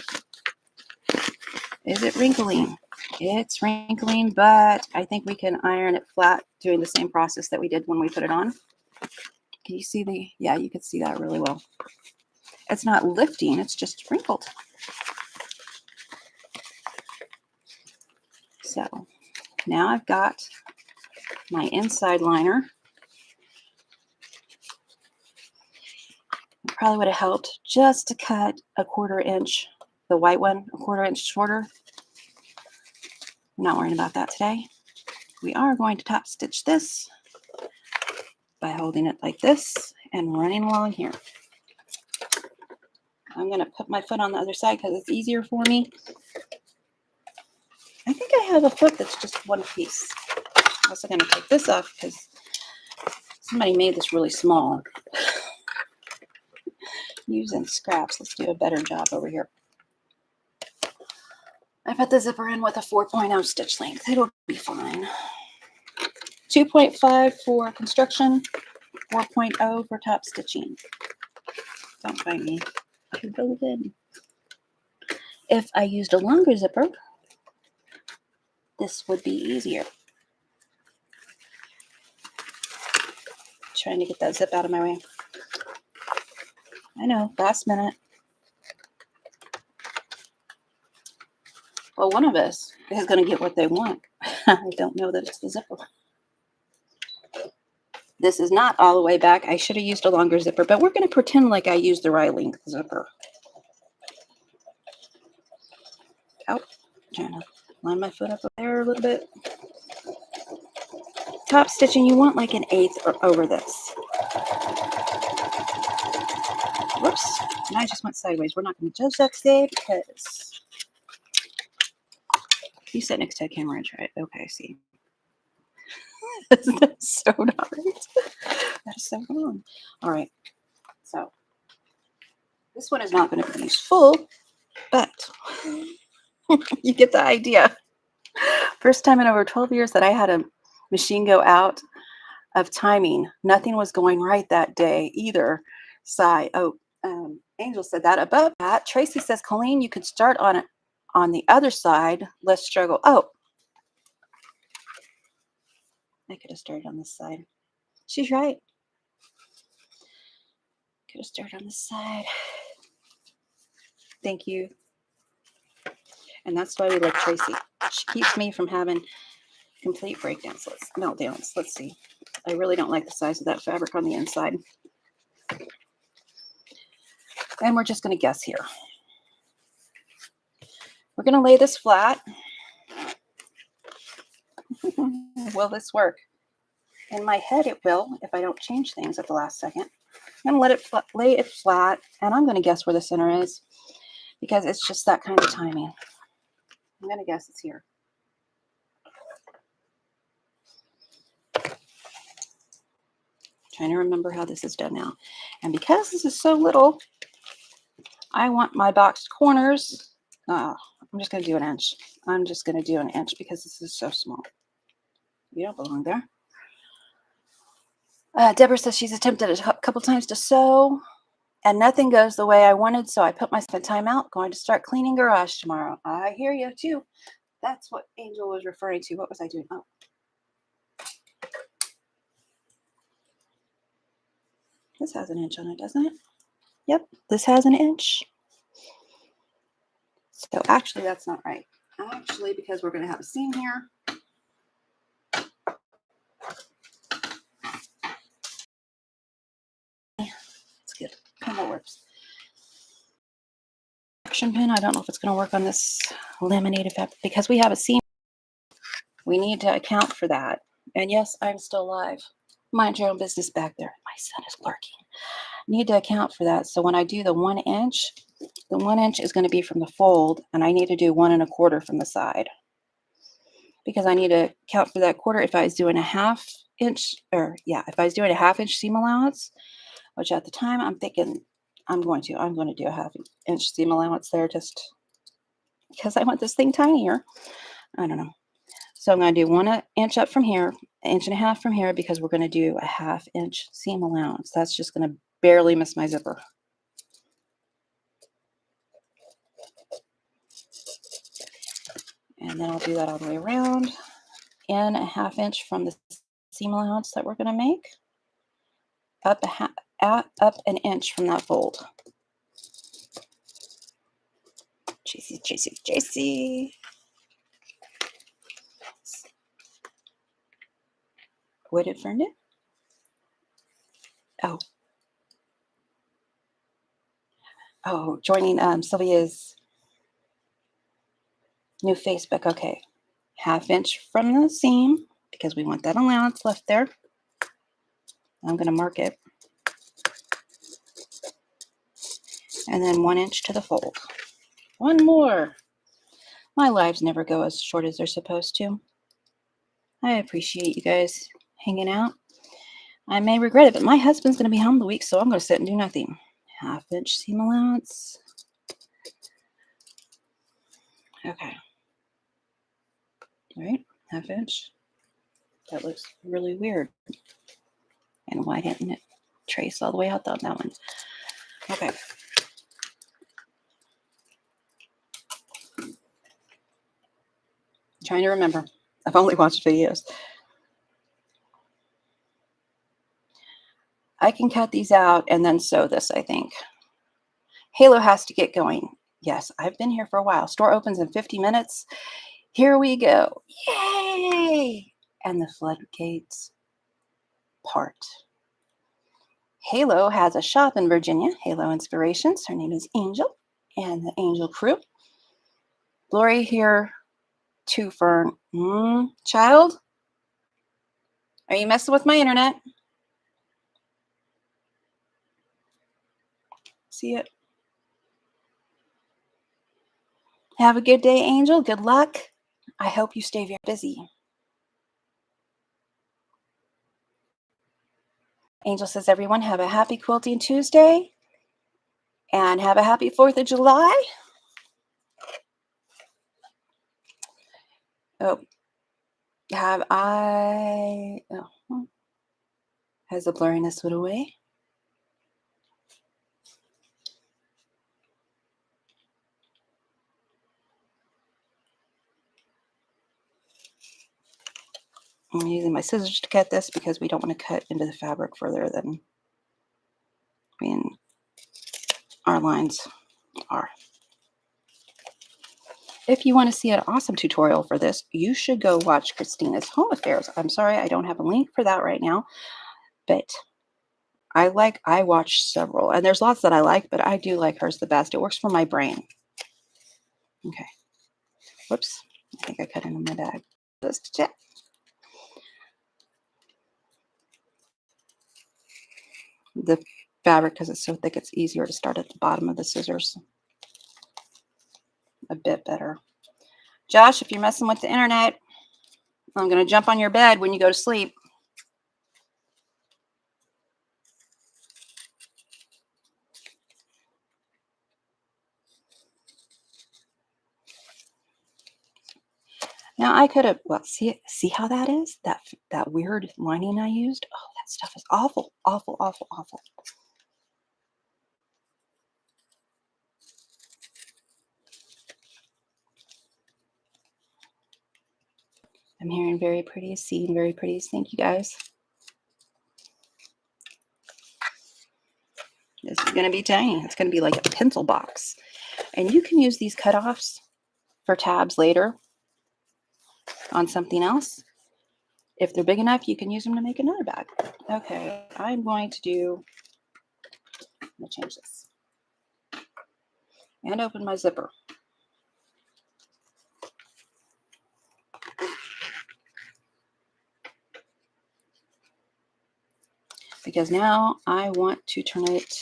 Is it wrinkling? It's wrinkling, but I think we can iron it flat doing the same process that we did when we put it on. Can you see yeah, you can see that really well. It's not lifting, it's just wrinkled. So now I've got my inside liner. It probably would have helped just to cut 1/4 inch, the white one, 1/4 inch shorter. I'm not worrying about that today. We are going to top stitch this by holding it like this and running along here. I'm going to put my foot on the other side because it's easier for me. I think I have a foot that's just one piece. I'm also going to take this off because somebody made this really small. Using scraps. Let's do a better job over here. I put the zipper in with a 4.0 stitch length. It'll be fine. 2.5 for construction, 4.0 for top stitching. Don't find me. I could build it in. If I used a longer zipper, this would be easier. Trying to get that zip out of my way. I know, last minute. Well, one of us is going to get what they want. I don't know that it's the zipper. This is not all the way back. I should have used a longer zipper, but we're going to pretend like I used the right length zipper. Oh, trying to line my foot up there a little bit. Top stitching, you want like 1/8 over this. Whoops, and I just went sideways. We're not going to judge that today because you sit next to a camera and try it. Okay, see. That's so not right. That is so wrong. All right, so this one is not going to be useful, but you get the idea. First time in over 12 years that I had a machine go out of timing. Nothing was going right that day either side. Oh, Angel said that. Above that, Tracy says, Coleen, you could start on it on the other side. Less struggle. Oh, I could have started on this side. She's right. Could have started on this side. Thank you. And that's why we like Tracy. She keeps me from having complete breakdowns. Meltdowns. Let's see. I really don't like the size of that fabric on the inside. And we're just going to guess here. We're going to lay this flat. Will this work? In my head, it will if I don't change things at the last second. I'm going to lay it flat, and I'm going to guess where the center is because it's just that kind of timing. I'm going to guess it's here. Trying to remember how this is done now. And because this is so little, I want my boxed corners. I'm just going to do 1 inch. I'm just going to do 1 inch because this is so small. You don't belong there. Deborah says she's attempted a couple times to sew and nothing goes the way I wanted, so I put myself in timeout. Going to start cleaning garage tomorrow. I hear you too. That's what Angel was referring to. What was I doing? Oh. This has an inch on it, doesn't it? Yep, this has an inch. So actually, that's not right. Actually, because we're going to have a seam here. Let's get a pin that works. Action pin. I don't know if it's going to work on this laminated fabric because we have a seam. We need to account for that. And yes, I'm still live. Mind your own business back there. My son is lurking. Need to account for that. So when I do the 1 inch, the 1 inch is going to be from the fold, and I need to do 1 1/4 from the side because I need to account for that quarter. If I was doing a half inch, if I was doing a half-inch seam allowance, which at the time I'm thinking I'm going to do a half-inch seam allowance there just because I want this thing tinier. I don't know. So I'm going to do 1 inch up from here, 1.5 inches from here, because we're going to do a half-inch seam allowance. That's just going to barely miss my zipper. And then I'll do that all the way around. In a half inch from the seam allowance that we're going to make. Up up an inch from that fold. JC. Would it find it? Oh, joining Sylvia's new Facebook. Okay. Half inch from the seam because we want that allowance left there. I'm going to mark it. And then 1 inch to the fold. One more. My lives never go as short as they're supposed to. I appreciate you guys hanging out. I may regret it, but my husband's going to be home the week, so I'm going to sit and do nothing. Half inch seam allowance. Okay. All right, half inch. That looks really weird. And why didn't it trace all the way out on that one? Okay. Trying to remember. I've only watched videos. I can cut these out and then sew this, I think. Halo has to get going. Yes, I've been here for a while. Store opens in 50 minutes. Here we go. Yay! And the floodgates part. Halo has a shop in Virginia, Halo Inspirations. Her name is Angel and the Angel crew. Glory here too, Fern. Child? Are you messing with my internet? See it? Have a good day, Angel. Good luck. I hope you stay very busy. Angel says, everyone have a happy Quilting Tuesday and have a happy 4th of July. Oh, has the blurriness went away? I'm using my scissors to cut this because we don't want to cut into the fabric further than our lines are. If you want to see an awesome tutorial for this, you should go watch Christina's Home Affairs. I'm sorry, I don't have a link for that right now, but I watched several, and there's lots that I like, but I do like hers the best. It works for my brain. Okay. Whoops. I think I cut into my bag. Just check. The fabric, because it's so thick, it's easier to start at the bottom of the scissors. A bit better. Josh, if you're messing with the internet, I'm going to jump on your bed when you go to sleep. Now I could have, well, see how that is? That weird lining I used? Oh, that stuff is awful, awful, awful, awful. I'm hearing very pretty, seeing very pretty. Thank you guys. This is going to be tiny. It's going to be like a pencil box. And you can use these cutoffs for tabs later on something else. If they're big enough, you can use them to make another bag. Okay, I'm going to change this. And open my zipper. Because now I want to turn it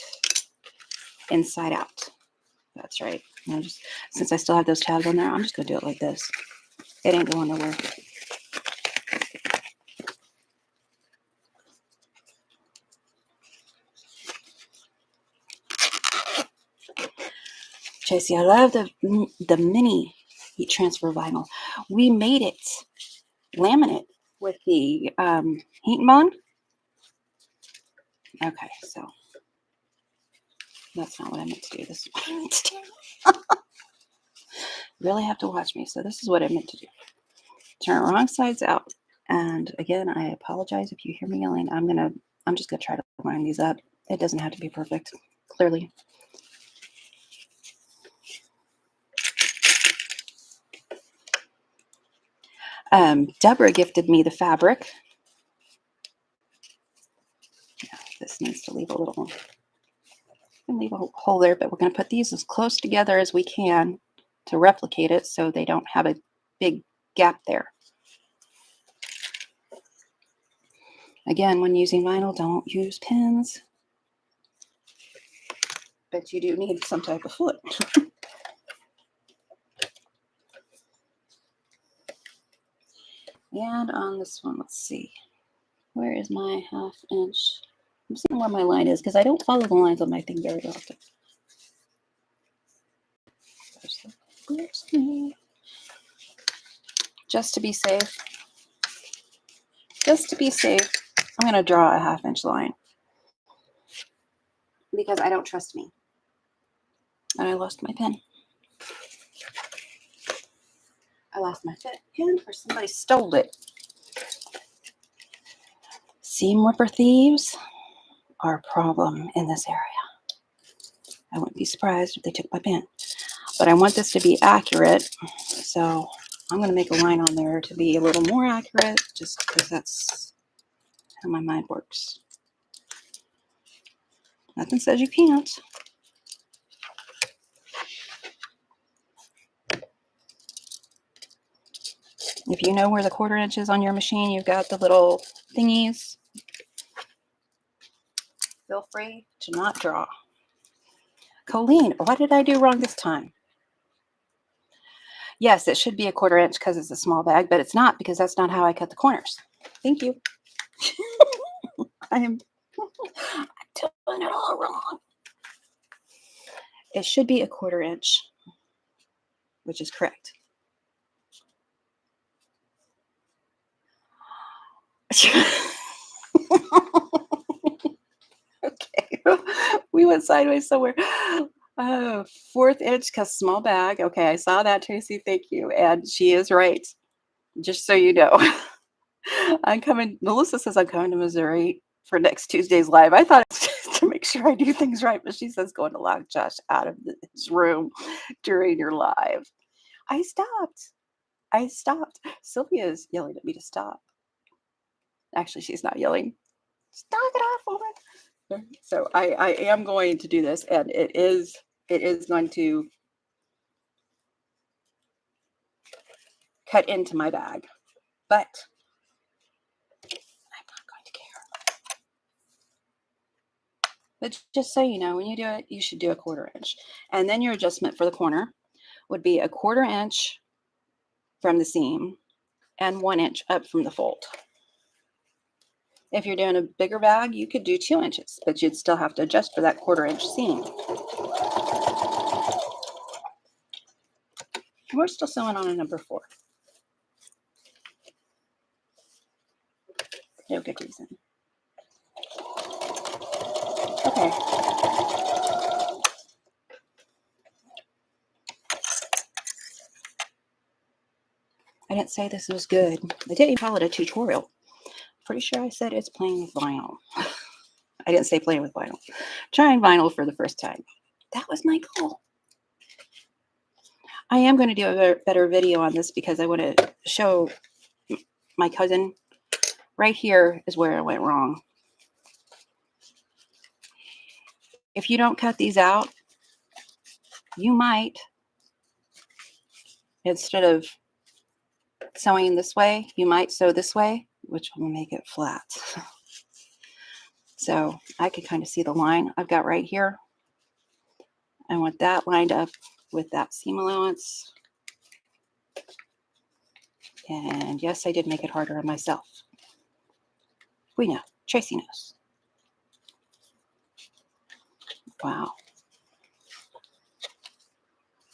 inside out. That's right. Since I still have those tabs on there, I'm just going to do it like this. It ain't going nowhere. Tracy, I love the mini heat transfer vinyl. We made it laminate with the heat and bond. Okay, so that's not what I meant to do. This is what I meant to do. Really have to watch me. So this is what I meant to do. Turn it wrong sides out. And again, I apologize if you hear me yelling. I'm just gonna try to line these up. It doesn't have to be perfect, clearly. Deborah gifted me the fabric. Yeah, this needs to leave a little, leave a hole there, but we're going to put these as close together as we can to replicate it so they don't have a big gap there. Again, when using vinyl, don't use pins, but you do need some type of foot. And on this one, let's see. Where is my 1/2 inch? I'm seeing where my line is because I don't follow the lines on my thing very often. Just to be safe, I'm going to draw a 1/2 inch line because I don't trust me. And I lost my pen. I lost my pen or somebody stole it. Seam ripper thieves are a problem in this area. I wouldn't be surprised if they took my pen. But I want this to be accurate, so I'm going to make a line on there to be a little more accurate, just because that's how my mind works. Nothing says you can't. If you know where the 1/4 inch is on your machine, you've got the little thingies. Feel free to not draw. Coleen, what did I do wrong this time? Yes, it should be a 1/4 inch because it's a small bag, but it's not because that's not how I cut the corners. Thank you. I'm doing it all wrong. It should be a 1/4 inch, which is correct. Okay, we went sideways somewhere. 1/4 inch because small bag. Okay, I saw that, Tracy. Thank you. And she is right. Just so you know. Melissa says I'm coming to Missouri for next Tuesday's live. I thought it's just to make sure I do things right, but she says going to lock Josh out of his room during your live. I stopped. Sylvia is yelling at me to stop. Actually, she's not yelling. Just knock it off, woman. So I am going to do this, and it is going to cut into my bag, but I'm not going to care. But just so you know, when you do it, you should do a 1/4 inch. And then your adjustment for the corner would be a 1/4 inch from the seam and 1 inch up from the fold. If you're doing a bigger bag, you could do 2 inches, but you'd still have to adjust for that 1/4 inch seam. We're still sewing on a number 4. No good reason. Okay. I didn't say this was good. I didn't even call it a tutorial. Pretty sure I said it's playing with vinyl. I didn't say playing with vinyl. Trying vinyl for the first time. That was my goal. I am going to do a better video on this because I want to show my cousin. Right here is where I went wrong. If you don't cut these out, you might, instead of sewing this way, you might sew this way, which will make it flat. So I can kind of see the line I've got right here. I want that lined up with that seam allowance. And yes, I did make it harder on myself. We know. Tracy knows. Wow.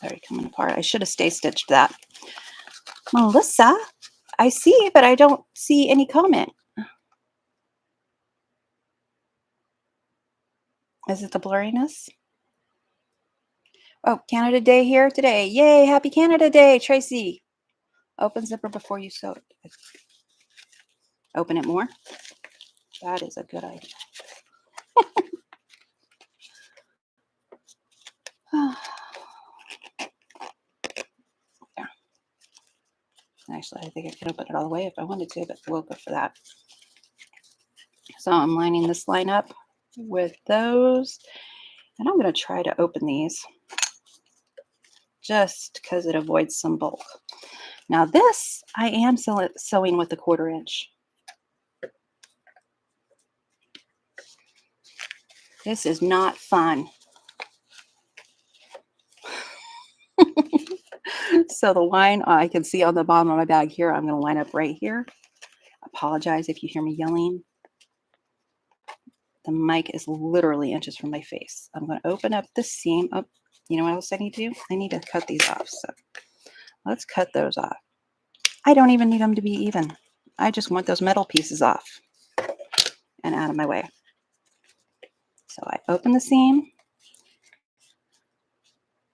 Already coming apart. I should have stay stitched that. Melissa, I see, but I don't see any comment. Is it the blurriness? Oh, Canada Day here today. Yay, happy Canada Day, Tracy. Open zipper before you sew it. Open it more. That is a good idea. There. Actually, I think I could open it all the way if I wanted to, but we'll go for that. So I'm lining this line up with those, and I'm going to try to open these just because it avoids some bulk. Now this, I am sewing with a 1/4 inch. This is not fun. So the line I can see on the bottom of my bag here, I'm going to line up right here. Apologize if you hear me yelling. The mic is literally inches from my face. I'm going to open up the seam. Oh, you know what else I need to do? I need to cut these off. So let's cut those off. I don't even need them to be even. I just want those metal pieces off and out of my way. So I open the seam,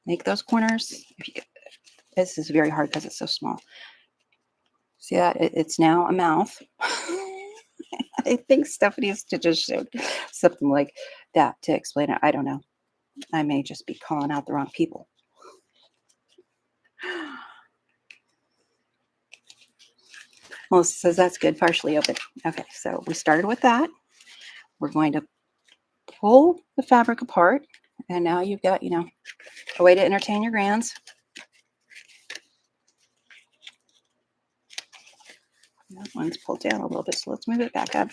make those corners. This is very hard because it's so small. See that? It's now a mouth. I think Stephanie's stitches showed something like that to explain it. I don't know. I may just be calling out the wrong people. Melissa says that's good, partially open. Okay, so we started with that. We're going to pull the fabric apart, and now you've got, a way to entertain your grands. That one's pulled down a little bit, so let's move it back up.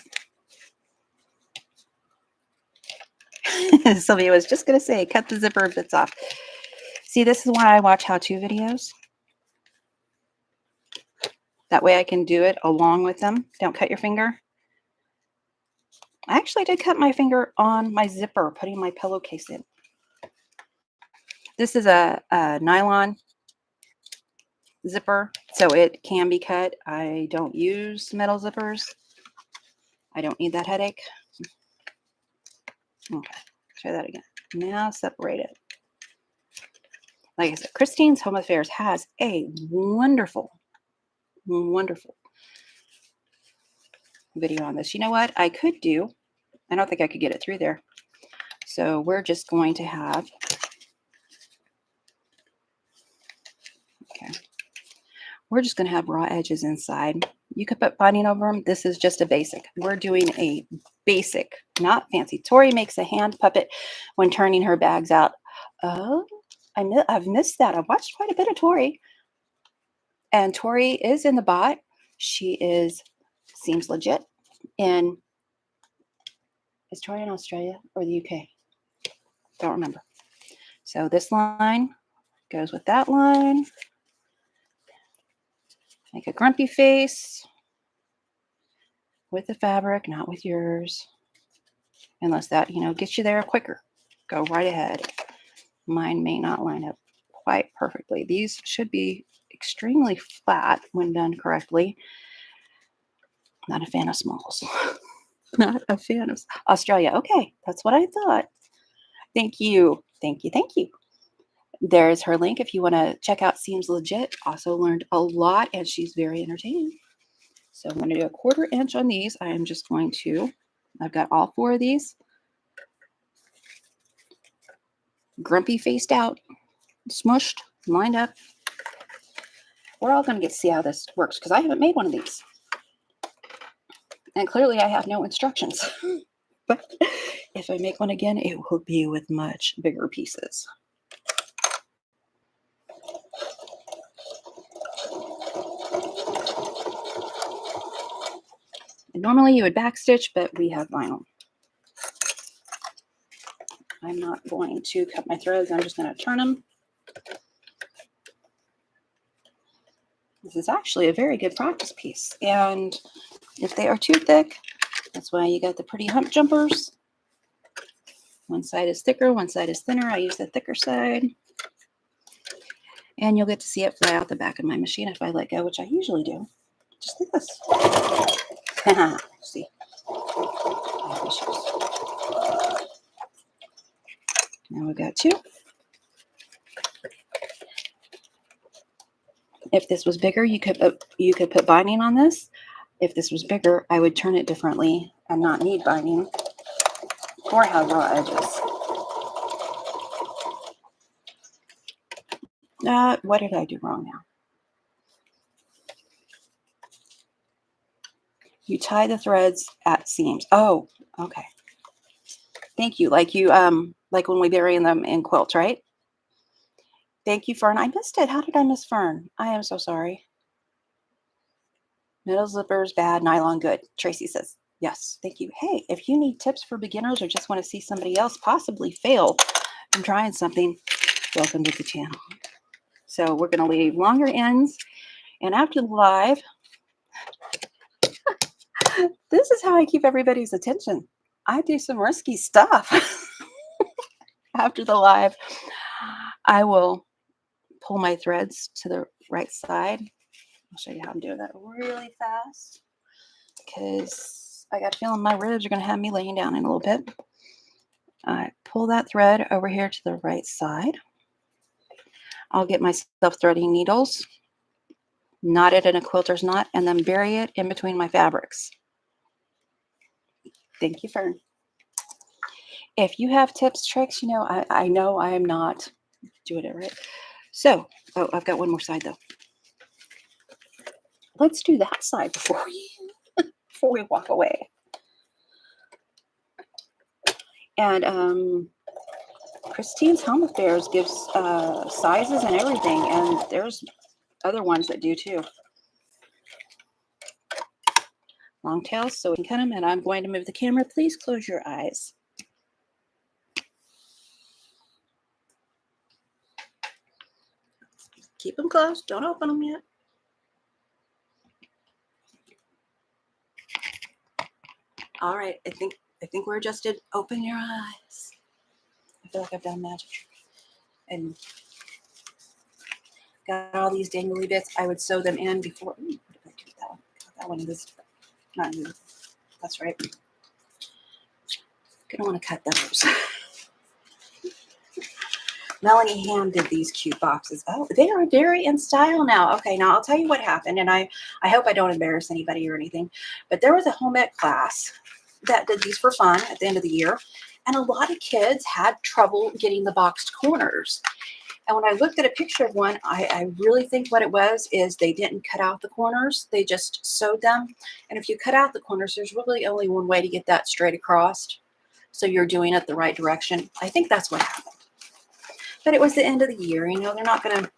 Sylvia was just going to say, cut the zipper bits off. See, this is why I watch how-to videos. That way I can do it along with them. Don't cut your finger. I actually did cut my finger on my zipper, putting my pillowcase in. This is a nylon zipper, so it can be cut. I don't use metal zippers. I don't need that headache. Okay, try that again. Now separate it. Like I said, Christine's Home Affairs has a wonderful video on this. You know what I could do? I don't think I could get it through there. So we're just going to have, okay, we're just going to have raw edges inside. You could put binding over them. This is just a basic. We're doing a basic, not fancy. Tori makes a hand puppet when turning her bags out. Oh, I've missed that. I've watched quite a bit of Tori. And Tori is in the bot. She seems legit. And is Tori in Australia or the UK? Don't remember. So this line goes with that line. Make a grumpy face with the fabric, not with yours. Unless that, gets you there quicker. Go right ahead. Mine may not line up quite perfectly. These should be extremely flat when done correctly. Not a fan of smalls. Not a fan of Australia. Okay, that's what I thought. Thank you. Thank you. Thank you. There's her link if you want to check out Seams Legit. Also learned a lot, and she's very entertaining. So I'm going to do a 1/4 inch on these. I am just going to, I've got all 4 of these grumpy faced out, smushed, lined up. We're all going to get to see how this works because I haven't made one of these. And clearly I have no instructions. But if I make one again, it will be with much bigger pieces. And normally you would backstitch, but we have vinyl. I'm not going to cut my threads. I'm just going to turn them. This is actually a very good practice piece. And if they are too thick, that's why you got the pretty hump jumpers. One side is thicker, one side is thinner. I use the thicker side. And you'll get to see it fly out the back of my machine if I let go, which I usually do. Just like this. See? I have issues. Now we've got 2. If this was bigger, you could put binding on this. If this was bigger, I would turn it differently and not need binding or have raw edges. What did I do wrong now? You tie the threads at seams. Oh, okay. Thank you. Like when we bury them in quilts, right? Thank you, Fern. I missed it. How did I miss Fern? I am so sorry. Metal zippers, bad. Nylon, good. Tracy says, yes. Thank you. Hey, if you need tips for beginners or just want to see somebody else possibly fail from trying something, welcome to the channel. So we're going to leave longer ends. And after the live, this is how I keep everybody's attention. I do some risky stuff. After the live, I will pull my threads to the right side. I'll show you how I'm doing that really fast because I got a feeling my ribs are going to have me laying down in a little bit. I pull that thread over here to the right side. I'll get my self-threading needles, knot it in a quilter's knot, and then bury it in between my fabrics. Thank you, Fern. If you have tips, tricks, I know I am not doing it right. So, I've got one more side though. Let's do that side before we walk away. And Christine's Home Affairs gives sizes and everything, and there's other ones that do too. Long tails, so we can cut them, and I'm going to move the camera. Please close your eyes. Keep them closed. Don't open them yet. All right, I think we're adjusted. Open your eyes. I feel like I've done magic. And got all these dangly bits. I would sew them in before. Ooh, what did I do with that one? That one is not new. That's right. Gonna want to cut those. Melanie Ham did these cute boxes. Oh, they are very in style now. Okay, now I'll tell you what happened, and I hope I don't embarrass anybody or anything, but there was a home ec class that did these for fun at the end of the year, and a lot of kids had trouble getting the boxed corners. And when I looked at a picture of one, I really think what it was is they didn't cut out the corners. They just sewed them. And if you cut out the corners, there's really only one way to get that straight across. So you're doing it the right direction. I think that's what happened. But it was the end of the year. They're not going to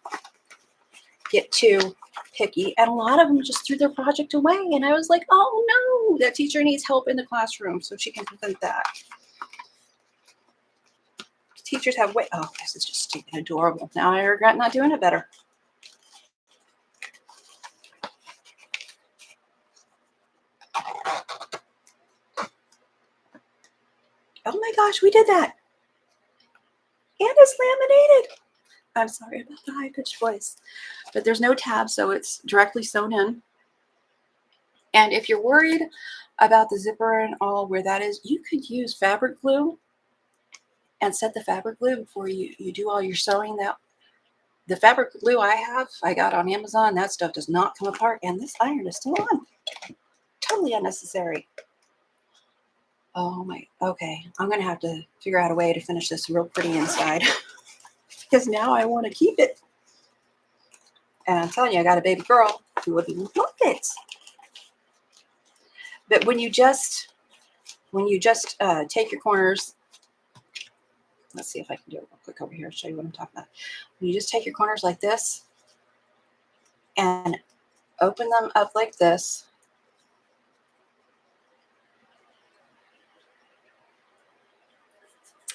get too picky. And a lot of them just threw their project away. And I was like, oh no, that teacher needs help in the classroom so she can prevent that. Teachers have way. Oh, this is just stupid adorable. Now I regret not doing it better. Oh my gosh, we did that. And it's laminated. I'm sorry about the high-pitched voice, but there's no tab, so it's directly sewn in. And if you're worried about the zipper and all where that is, you could use fabric glue and set the fabric glue before you do all your sewing. The fabric glue I got on Amazon, that stuff does not come apart. And this iron is still on. Totally unnecessary. Oh my, okay. I'm going to have to figure out a way to finish this real pretty inside because now I want to keep it. And I'm telling you, I got a baby girl who would love it. But when you just take your corners, let's see if I can do it real quick over here, show you what I'm talking about. When you just take your corners like this and open them up like this,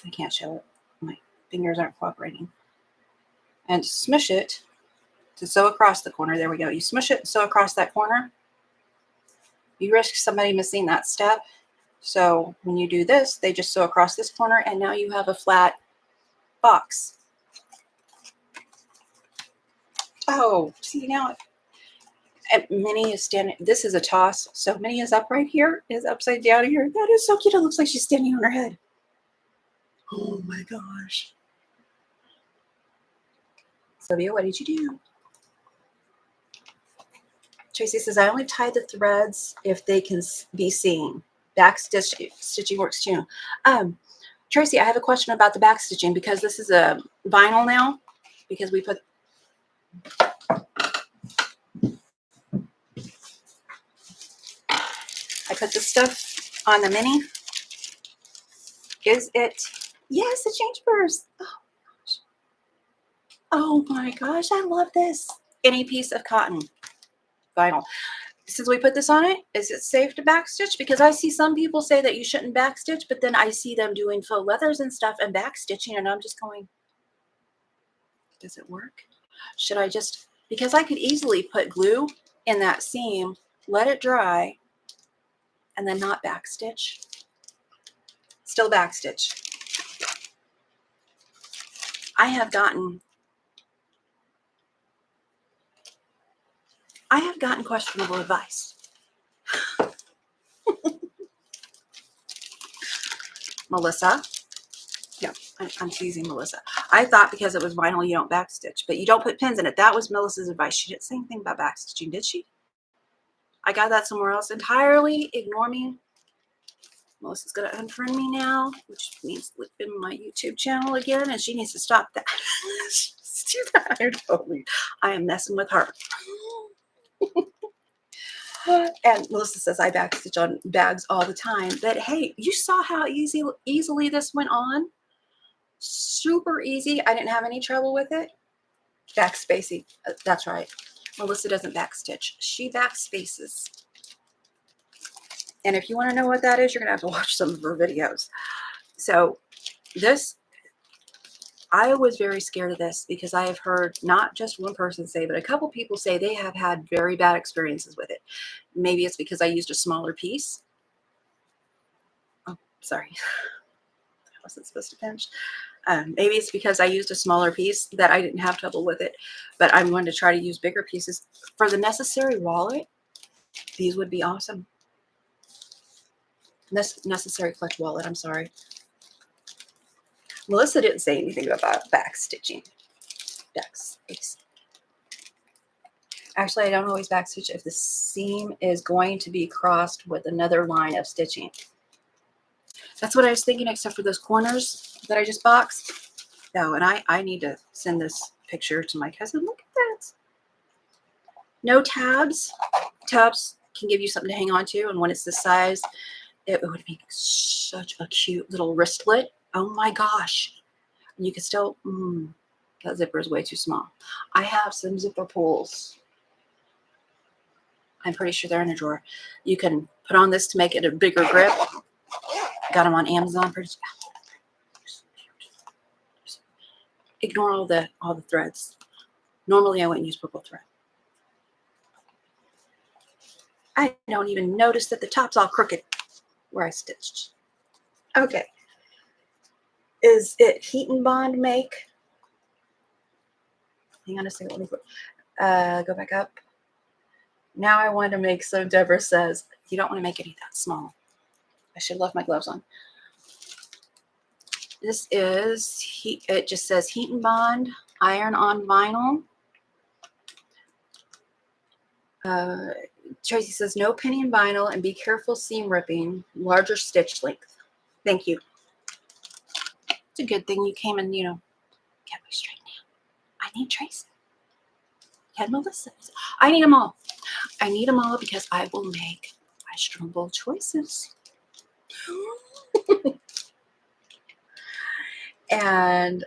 I can't show it. My fingers aren't cooperating. And smush it to sew across the corner. There we go. You smush it and sew across that corner. You risk somebody missing that step. So when you do this, they just sew across this corner, and now you have a flat box. Oh, see now, and Minnie is standing. This is a toss. So Minnie is up right here, is upside down here. That is so cute. It looks like she's standing on her head. Oh my gosh. Sylvia, what did you do? Tracy says, I only tie the threads if they can be seen. Back stitching works too. Tracy, I have a question about the back stitching because this is a vinyl now. Because we put I put this stuff on the mini. Is it? Yes, the change purse. Oh my gosh, I love this. Any piece of cotton, vinyl. Since we put this on it, is it safe to backstitch? Because I see some people say that you shouldn't backstitch, but then I see them doing faux leathers and stuff and backstitching, and I'm just going, does it work? Should I just, because I could easily put glue in that seam, let it dry, and then not backstitch. Still backstitch. I have gotten questionable advice. Melissa. Yeah, I'm teasing Melissa. I thought because it was vinyl, you don't backstitch, but you don't put pins in it. That was Melissa's advice. She didn't say anything about backstitching, did she? I got that somewhere else entirely. Ignore me. Melissa's going to unfriend me now, which means flipping my YouTube channel again, and she needs to stop that. Do that. I am messing with her. And Melissa says I backstitch on bags all the time. But hey, you saw how easily this went on. Super easy. I didn't have any trouble with it. Backspacing. That's right. Melissa doesn't backstitch. She backspaces. And if you want to know what that is, you're going to have to watch some of her videos. So this, I was very scared of this because I have heard not just one person say, but a couple people say they have had very bad experiences with it. Maybe it's because I used a smaller piece. Oh, sorry. I wasn't supposed to pinch. Maybe it's because I used a smaller piece that I didn't have trouble with it, but I'm going to try to use bigger pieces. For the necessary wallet, these would be awesome. Necessary clutch wallet, I'm sorry. Melissa didn't say anything about backstitching. Backspace. Actually, I don't always backstitch if the seam is going to be crossed with another line of stitching. That's what I was thinking, except for those corners that I just boxed. No, and I need to send this picture to my cousin. Look at that. No tabs. Tabs can give you something to hang on to, and when it's this size, it would be such a cute little wristlet. Oh my gosh. And you could still, that zipper is way too small. I have some zipper pulls. I'm pretty sure they're in a drawer. You can put on this to make it a bigger grip. Got them on Amazon. Ignore all the threads. Normally I wouldn't use purple thread. I don't even notice that the top's all crooked where I stitched. Okay. Is it heat and bond make? Hang on a second. Let me go back up. Now I want to make, so Deborah says, you don't want to make it that small. I should have left my gloves on. This is, it just says heat and bond Iron on vinyl. Tracy says, no pinning vinyl and be careful seam ripping, larger stitch length. Thank you. It's a good thing you came and, get me straight now. I need Tracy. Had Melissa. I need them all. I need them all because I will make questionable choices. And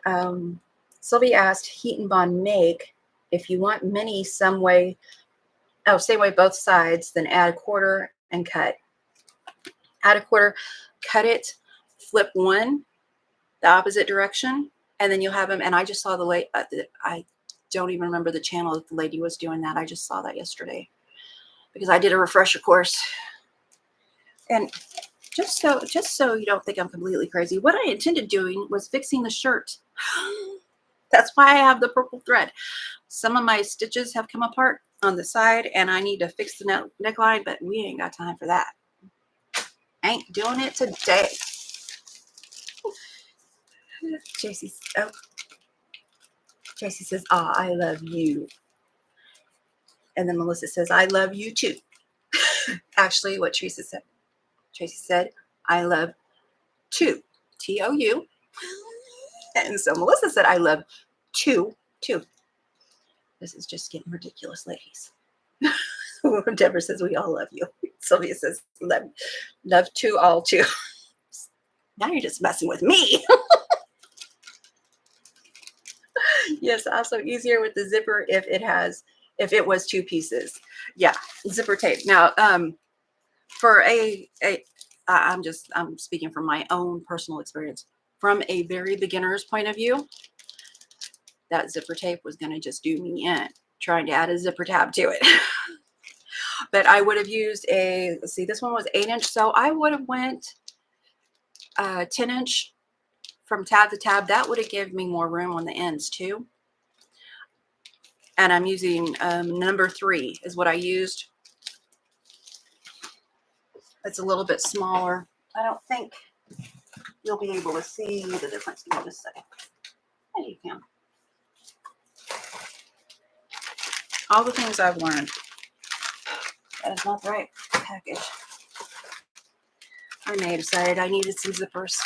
Sylvie asked, heat and bond make, if you want many same way both sides, then add a quarter and cut. Add a quarter, cut it, flip one the opposite direction, and then you'll have them. And I just saw the lady, I don't even remember the channel that the lady was doing that. I just saw that yesterday because I did a refresher course. And just so you don't think I'm completely crazy, what I intended doing was fixing the shirt. That's why I have the purple thread. Some of my stitches have come apart on the side and I need to fix the neckline, but we ain't got time for that. Ain't doing it today. JC says, I love you. And then Melissa says, I love you too. Actually, what Tracy said, I love two, T-O-U. And so Melissa said, I love two. This is just getting ridiculous, ladies. Deborah says, we all love you. Sylvia says, love two, all two. Now you're just messing with me. Yes, also easier with the zipper if it was two pieces. Yeah, zipper tape. Now, for I'm speaking from my own personal experience. From a very beginner's point of view, that zipper tape was going to just do me in trying to add a zipper tab to it. But I would have used let's see, this one was 8-inch, so I would have went 10-inch from tab to tab. That would have given me more room on the ends too. And I'm using number 3 is what I used. It's a little bit smaller. I don't think you'll be able to see the difference. Give me just a second. There you can. All the things I've learned. That is not the right package. I may have decided I needed some zippers.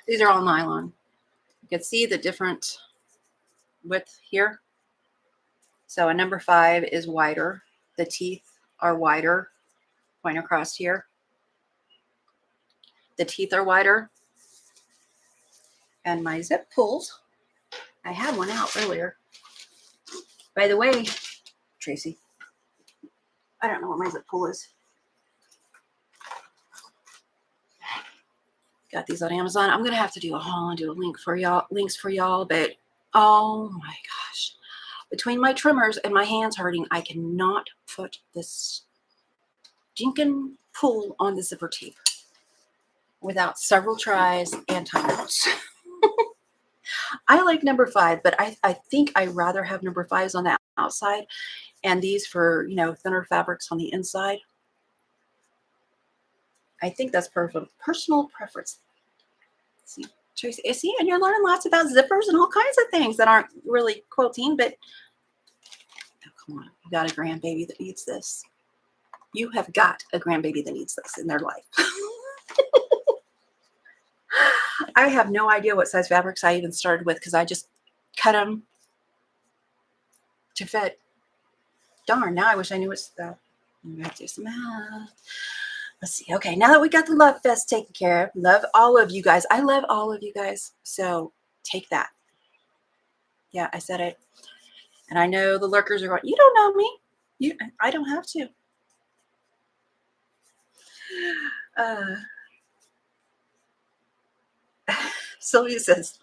These are all nylon. You can see the different width here. So a number 5 is wider. The teeth are wider, going across here. The teeth are wider. And my zip pulls, I had one out earlier. By the way, Tracy, I don't know where my zip pull is. Got these on Amazon. I'm going to have to do a haul and do links for y'all, but oh my gosh. Between my trimmers and my hands hurting, I cannot put this stinking pull on the zipper tape without several tries and timeouts. I like number 5, but I think I'd rather have number 5s on the outside and these for, thinner fabrics on the inside. I think that's personal preference. See, Tracy, and you're learning lots about zippers and all kinds of things that aren't really quilting, but oh, come on, you got a grandbaby that needs this. You have got a grandbaby that needs this in their life. I have no idea what size fabrics I even started with because I just cut them to fit. Darn, now I wish I knew what stuff. I'm going to do some math. Let's see. Okay, now that we got the love fest taken care of, love all of you guys. I love all of you guys. So take that. Yeah, I said it. And I know the lurkers are going, you don't know me. I don't have to. Sylvia says,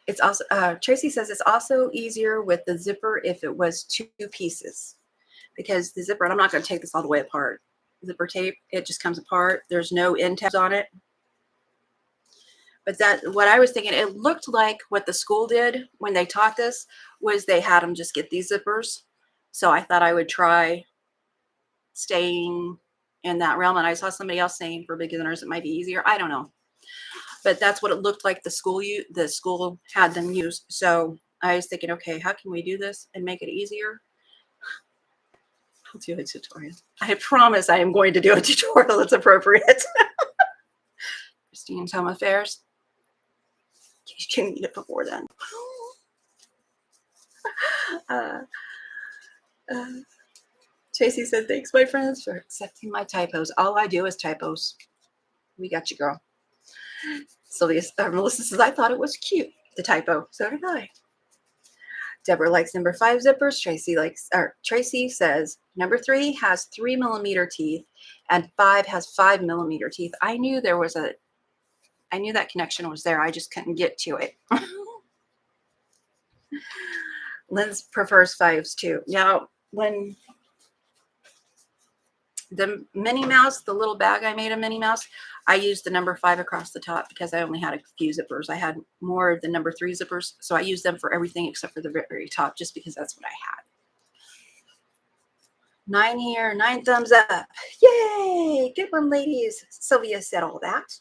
it's also, Tracy says it's also easier with the zipper if it was 2 pieces. Because the zipper, and I'm not going to take this all the way apart. Zipper tape, it just comes apart. There's no end tabs on it. But what I was thinking, it looked like what the school did when they taught this was they had them just get these zippers. So I thought I would try staying in that realm. And I saw somebody else saying for beginners, it might be easier. I don't know. But that's what it looked like the school had them use. So I was thinking, okay, how can we do this and make it easier? I'll do a tutorial. I promise I am going to do a tutorial that's appropriate. Christine's Home Affairs. You can eat it before then. Tracy said, thanks, my friends, for accepting my typos. All I do is typos. We got you, girl. Sylvia, Melissa says, I thought it was cute, the typo. So did I. Deborah likes number 5 zippers. Tracy says number 3 has 3 millimeter teeth and 5 has 5 millimeter teeth. I knew that connection was there. I just couldn't get to it. Lynn's prefers 5s too. Now, when the Minnie Mouse, the little bag I made of Minnie Mouse, I used the number 5 across the top because I only had a few zippers. I had more of the number 3 zippers, so I used them for everything except for the very top, just because that's what I had. 9 here, 9 thumbs up. Yay! Good one, ladies. Sylvia said all that.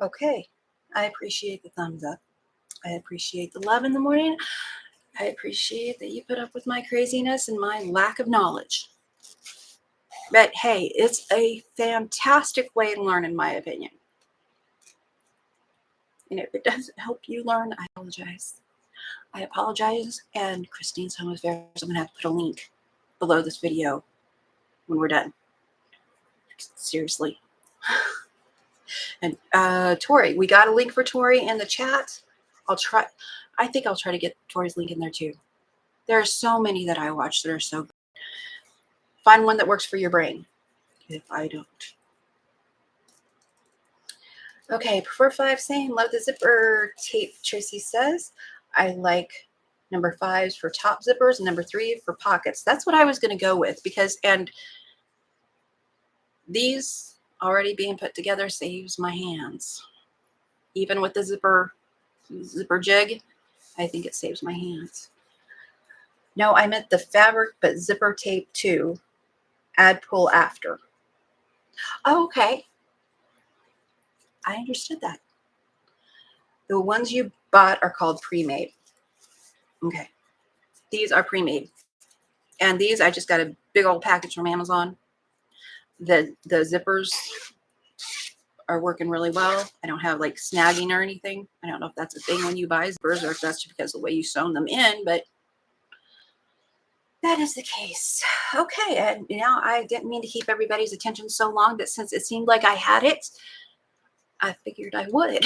Okay. I appreciate the thumbs up. I appreciate the love in the morning. I appreciate that you put up with my craziness and my lack of knowledge. But hey, it's a fantastic way to learn, in my opinion. And if it doesn't help you learn, I apologize. I apologize. And Christine's Home Affairs, I'm going to have to put a link below this video when we're done. Seriously. And Tori, we got a link for Tori in the chat. I think I'll try to get Tori's link in there too. There are so many that I watch that are so good. Find one that works for your brain. If I don't. Okay, prefer 5, same. Love the zipper tape, Tracy says. I like number 5s for top zippers and number 3 for pockets. That's what I was going to go with because, and these already being put together saves my hands. Even with the zipper jig, I think it saves my hands. No, I meant the fabric, but zipper tape too. Add pull after. Oh, okay. I understood that. The ones you bought are called pre-made. Okay. These are pre-made. And these, I just got a big old package from Amazon. The zippers are working really well. I don't have like snagging or anything. I don't know if that's a thing when you buy zippers or if that's just because of the way you sewn them in, but that is the case. Okay, and now I didn't mean to keep everybody's attention so long, but since it seemed like I had it, I figured I would.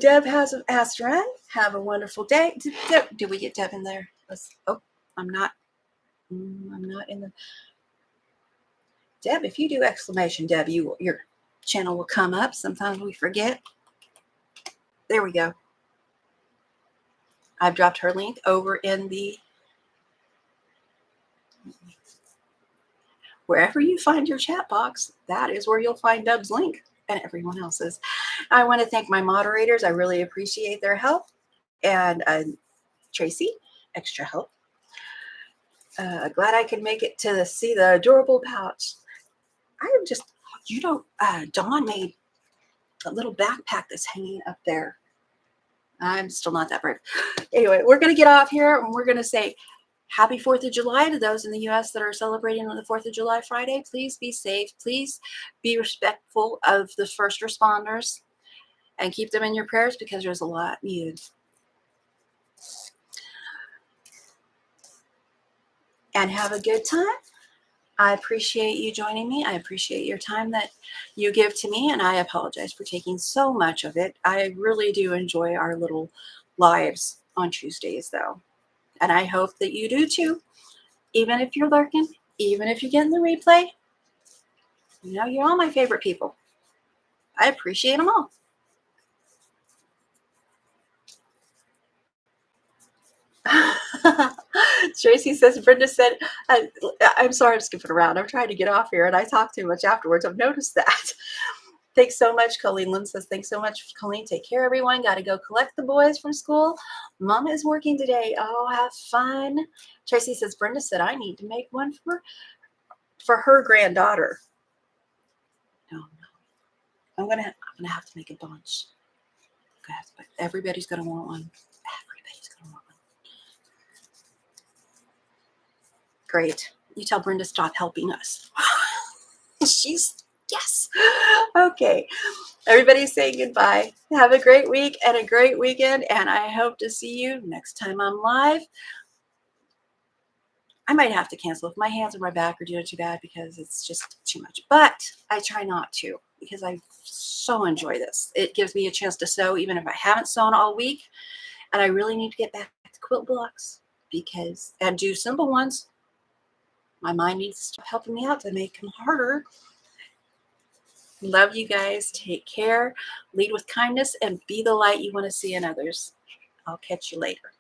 Deb has asked Ren, have a wonderful day. Did we get Deb in there? I'm not in the. Deb, if you do exclamation, Deb, your channel will come up. Sometimes we forget. There we go. I've dropped her link over in the wherever you find your chat box. That is where you'll find Deb's link and everyone else's. I want to thank my moderators. I really appreciate their help. And Tracy, extra help. Glad I could make it to see the adorable pouch. I am just, Dawn made a little backpack that's hanging up there. I'm still not that brave. Anyway, we're going to get off here and we're going to say happy 4th of July to those in the U.S. that are celebrating on the 4th of July Friday. Please be safe. Please be respectful of the first responders and keep them in your prayers because there's a lot needed. And have a good time. I appreciate you joining me. I appreciate your time that you give to me, and I apologize for taking so much of it. I really do enjoy our little lives on Tuesdays, though. And I hope that you do, too. Even if you're lurking, even if you're getting the replay, you're all my favorite people. I appreciate them all. Tracy says, Brenda said, I'm sorry I'm skipping around. I'm trying to get off here and I talk too much afterwards. I've noticed that. Thanks so much, Coleen. Lynn says, thanks so much, Coleen. Take care, everyone. Got to go collect the boys from school. Mom is working today. Oh, have fun. Tracy says, Brenda said I need to make one for her granddaughter. No, I'm gonna have to make a bunch. Everybody's gonna want one. Everybody's gonna want one. Great. You tell Brenda stop helping us. She's yes. Okay. Everybody's saying goodbye. Have a great week and a great weekend, and I hope to see you next time I'm live. I might have to cancel if my hands and my back are doing too bad because it's just too much. But I try not to because I so enjoy this. It gives me a chance to sew even if I haven't sewn all week. And I really need to get back to quilt blocks and do simple ones. My mind needs to stop helping me out to make them harder. Love you guys. Take care. Lead with kindness and be the light you want to see in others. I'll catch you later.